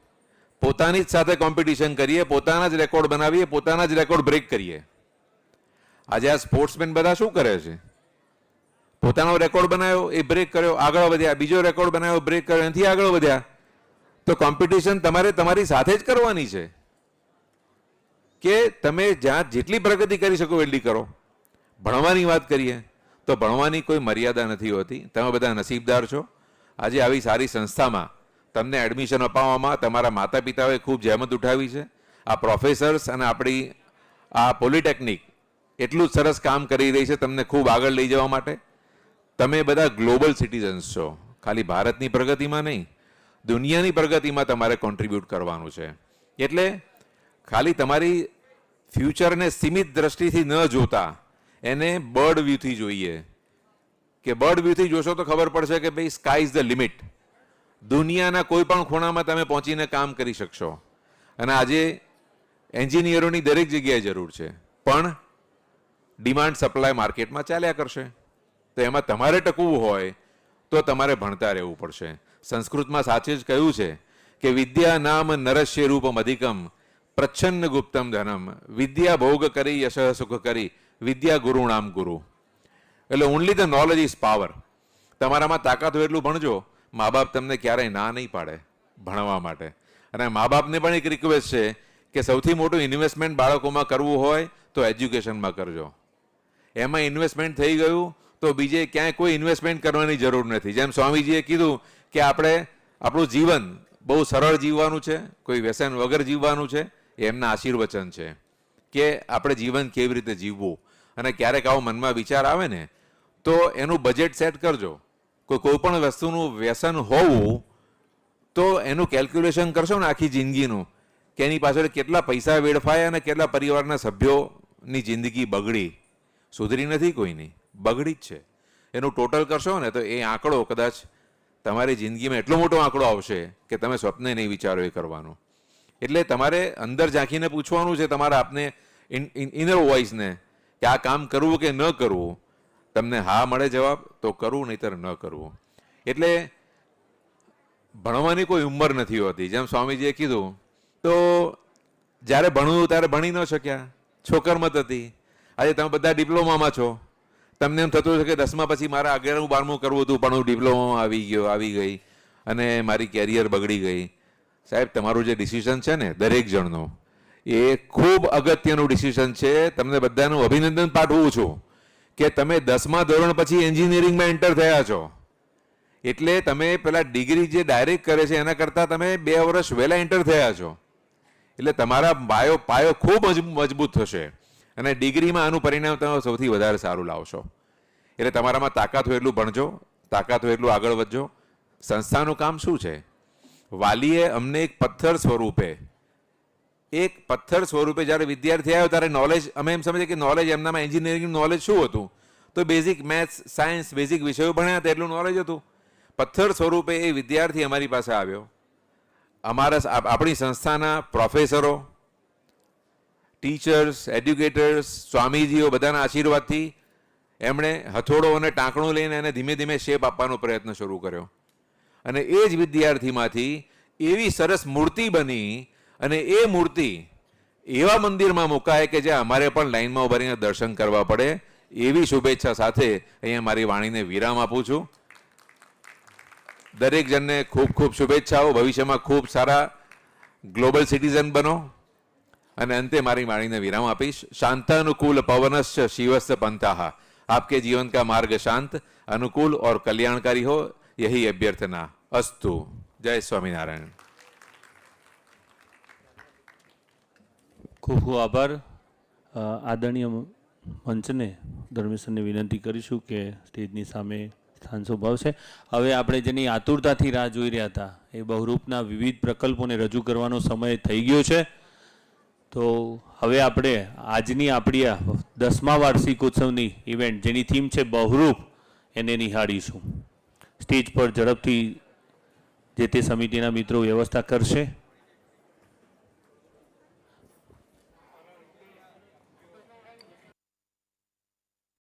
પોતાની જ સાથે કોમ્પિટિશન કરીએ, પોતાના જ રેકોર્ડ બનાવીએ, પોતાના જ રેકોર્ડ બ્રેક કરીએ. આજે આ સ્પોર્ટ્સમેન બધા શું કરે છે? પોતાનો રેકોર્ડ બનાવ્યો, એ બ્રેક કર્યો, આગળ વધ્યા, બીજો રેકોર્ડ બનાવ્યો, બ્રેક કર્યો, એનાથી આગળ વધ્યા. તો કોમ્પિટિશન તમારે તમારી સાથે જ કરવાની છે કે તમે જ્યાં જેટલી પ્રગતિ કરી શકો એટલી કરો. ભણવાની વાત કરીએ તો ભણવાની કોઈ મર્યાદા નથી હોતી. તમે બધા નસીબદાર છો. આજે આવી સારી સંસ્થામાં તમને એડમિશન અપાવવામાં તમારા માતા પિતાઓએ ખૂબ જહેમત ઉઠાવી છે. આ પ્રોફેસર્સ અને આપણી આ પોલિટેકનિક એટલું જ સરસ કામ કરી રહી છે તમને ખૂબ આગળ લઈ જવા માટે. તમે બધા ગ્લોબલ સિટીઝન્સ છો. ખાલી ભારતની પ્રગતિમાં નહીં, દુનિયાની પ્રગતિમાં તમારે કોન્ટ્રીબ્યુટ કરવાનું છે. એટલે ખાલી તમારી ફ્યુચરને સીમિત દ્રષ્ટિથી ન જોતા એને બર્ડ વ્યૂથી જોઈએ કે બર્ડ વ્યૂથી જોશો તો ખબર પડશે કે ભાઈ સ્કાય ઇઝ ધ લિમિટ. દુનિયાના કોઈ પણ ખૂણામાં તમે પહોંચીને કામ કરી શકશો. અને આજે એન્જિનિયરોની દરેક જગ્યાએ જરૂર છે, પણ ડિમાન્ડ સપ્લાય માર્કેટમાં ચાલ્યા કરશે. તો એમાં તમારે ટકવું હોય તો તમારે ભણતા રહેવું પડશે. સંસ્કૃતમાં સાચે જ કહ્યું છે કે વિદ્યા નામ નરસ્ય રૂપમ અધિકમ પ્રચ્છન્ન ગુપ્તમ ધનમ વિદ્યા ભોગ કરી યશ સુખ કરી વિદ્યા ગુરુ નામ ગુરુ. એટલે only the knowledge is power. તમારામાં તાકાત હોય એટલું ભણજો. મા બાપ તમને ક્યારેય ના નહીં પાડે ભણવા માટે. અને મા બાપને પણ એક રિક્વેસ્ટ છે કે સૌથી મોટું ઇન્વેસ્ટમેન્ટ બાળકોમાં કરવું હોય તો એજ્યુકેશનમાં કરજો. એમાં ઇન્વેસ્ટમેન્ટ થઈ ગયું તો બીજે ક્યાંય કોઈ ઇન્વેસ્ટમેન્ટ કરવાની જરૂર નથી. જેમ સ્વામીજીએ કીધું કે આપણે આપણું જીવન બહુ સરળ જીવવાનું છે, કોઈ વ્યસન વગર જીવવાનું છે. એમના આશીર્વચન છે કે આપણે જીવન કેવી રીતે જીવવું. અને ક્યારેક આવો મનમાં વિચાર આવે ને તો એનું બજેટ સેટ કરજો. કોઈ પણ વસ્તુનું વ્યસન હોવું તો એનું કેલ્ક્યુલેશન કરશો ને આખી જિંદગીનું કે એની પાછળ કેટલા પૈસા વેડફાયા અને કેટલા પરિવારના સભ્યોની જિંદગી બગડી. સુધરી નથી કોઈની, બગડી જ છે. એનું ટોટલ કરશો ને તો એ આંકડો કદાચ તમારી જિંદગીમાં એટલો મોટો આંકડો આવશે કે તમે સ્વપ્ને નહીં વિચારો એ કરવાનો. એટલે તમારે અંદર ઝાંખીને પૂછવાનું છે તમારા આપને ઇનર વોઇસને કે આ કામ કરવું કે ન કરવું. તમને હા મળે જવાબ તો કરવું, નહીતર ન કરવું. એટલે ભણવાની કોઈ ઉંમર નથી હોતી. જેમ સ્વામીજીએ કીધું તો જ્યારે ભણવું ત્યારે ભણી ન શક્યા, છોકરમત હતી. આજે તમે બધા ડિપ્લોમામાં છો. તમને એમ થતું હશે કે 10મા પછી મારે 11મું 12મું કરવું હતું, પણ હું ડિપ્લોમામાં આવી ગઈ અને મારી કેરિયર બગડી ગઈ. સાહેબ, તમારું જે ડિસિઝન છે ને દરેક જણનો એ ખૂબ અગત્યનું ડિસિઝન છે. તમને બધાનું અભિનંદન પાઠવું છું કે તમે 10મા ધોરણ પછી એન્જિનિયરિંગમાં એન્ટર થયા છો. એટલે તમે પેલા ડિગ્રી જે ડાયરેક્ટ કરે છે એના કરતાં તમે 2 વર્ષ વહેલા એન્ટર થયા છો. એટલે તમારા પાયો ખૂબ મજબૂત થશે અને ડિગ્રીમાં આનું પરિણામ તમે સૌથી વધારે સારું લાવશો. એટલે તમારામાં તાકાત હોય એટલું ભણજો, તાકાત હોય એટલું આગળ વધજો. સંસ્થાનું કામ શું છે? વાલીએ અમને એક પથ્થર સ્વરૂપે જ્યારે વિદ્યાર્થી આવ્યો ત્યારે નોલેજ અમે એમ સમજીએ કે નોલેજ એમનામાં એન્જિનિયરિંગનું નોલેજ શું હતું તો બેઝિક મેથ્સ સાયન્સ બેઝિક વિષયો ભણ્યા હતા એટલું નોલેજ હતું. પથ્થર સ્વરૂપે એ વિદ્યાર્થી અમારી પાસે આવ્યો. આપણી સંસ્થાના પ્રોફેસરો, ટીચર્સ, એડ્યુકેટર્સ, સ્વામીજીઓ બધાના આશીર્વાદથી એમણે હથોડો અને ટાંકણું લઈને એને ધીમે ધીમે શેપ આપવાનો પ્રયત્ન શરૂ કર્યો. અને એ જ વિદ્યાર્થીમાંથી એવી સરસ મૂર્તિ બની અને એ મૂર્તિ એવા મંદિરમાં મુકાય કે જે અમારે પણ લાઈનમાં ઉભા રહીને દર્શન કરવા પડે. એવી શુભેચ્છા સાથે અહીંયા મારી વાણીને વિરામ આપું છું. દરેક જણને ખૂબ ખૂબ શુભેચ્છાઓ. ભવિષ્યમાં ખૂબ સારા ગ્લોબલ સિટીઝન બનો. અને અંતે મારી વાણીને વિરામ આપીશ. शांतानुकूल पवनश्च शिवस्य पंथाः आपके जीवन का मार्ग शांत अनुकूल और कल्याणकारी हो, यही अभ्यर्थना अस्तु. जय स्वामीनारायण. ખૂબ ખૂબ આભાર. આદરણીય મંચને ધર્મેશને વિનંતી કરીશું કે સ્ટેજની સામે સ્થાન શોભાવશે. હવે આપણે જેની આતુરતાથી રાહ જોઈ રહ્યા હતા એ બહુરૂપના વિવિધ પ્રકલ્પોને રજૂ કરવાનો સમય થઈ ગયો છે. તો હવે આપણે આજની આપણી આ 10મા વાર્ષિકોત્સવની ઇવેન્ટ જેની થીમ છે બહુરૂપ એને નિહાળીશું. સ્ટેજ પર ઝડપથી જે તે સમિતિના મિત્રો વ્યવસ્થા કરશે.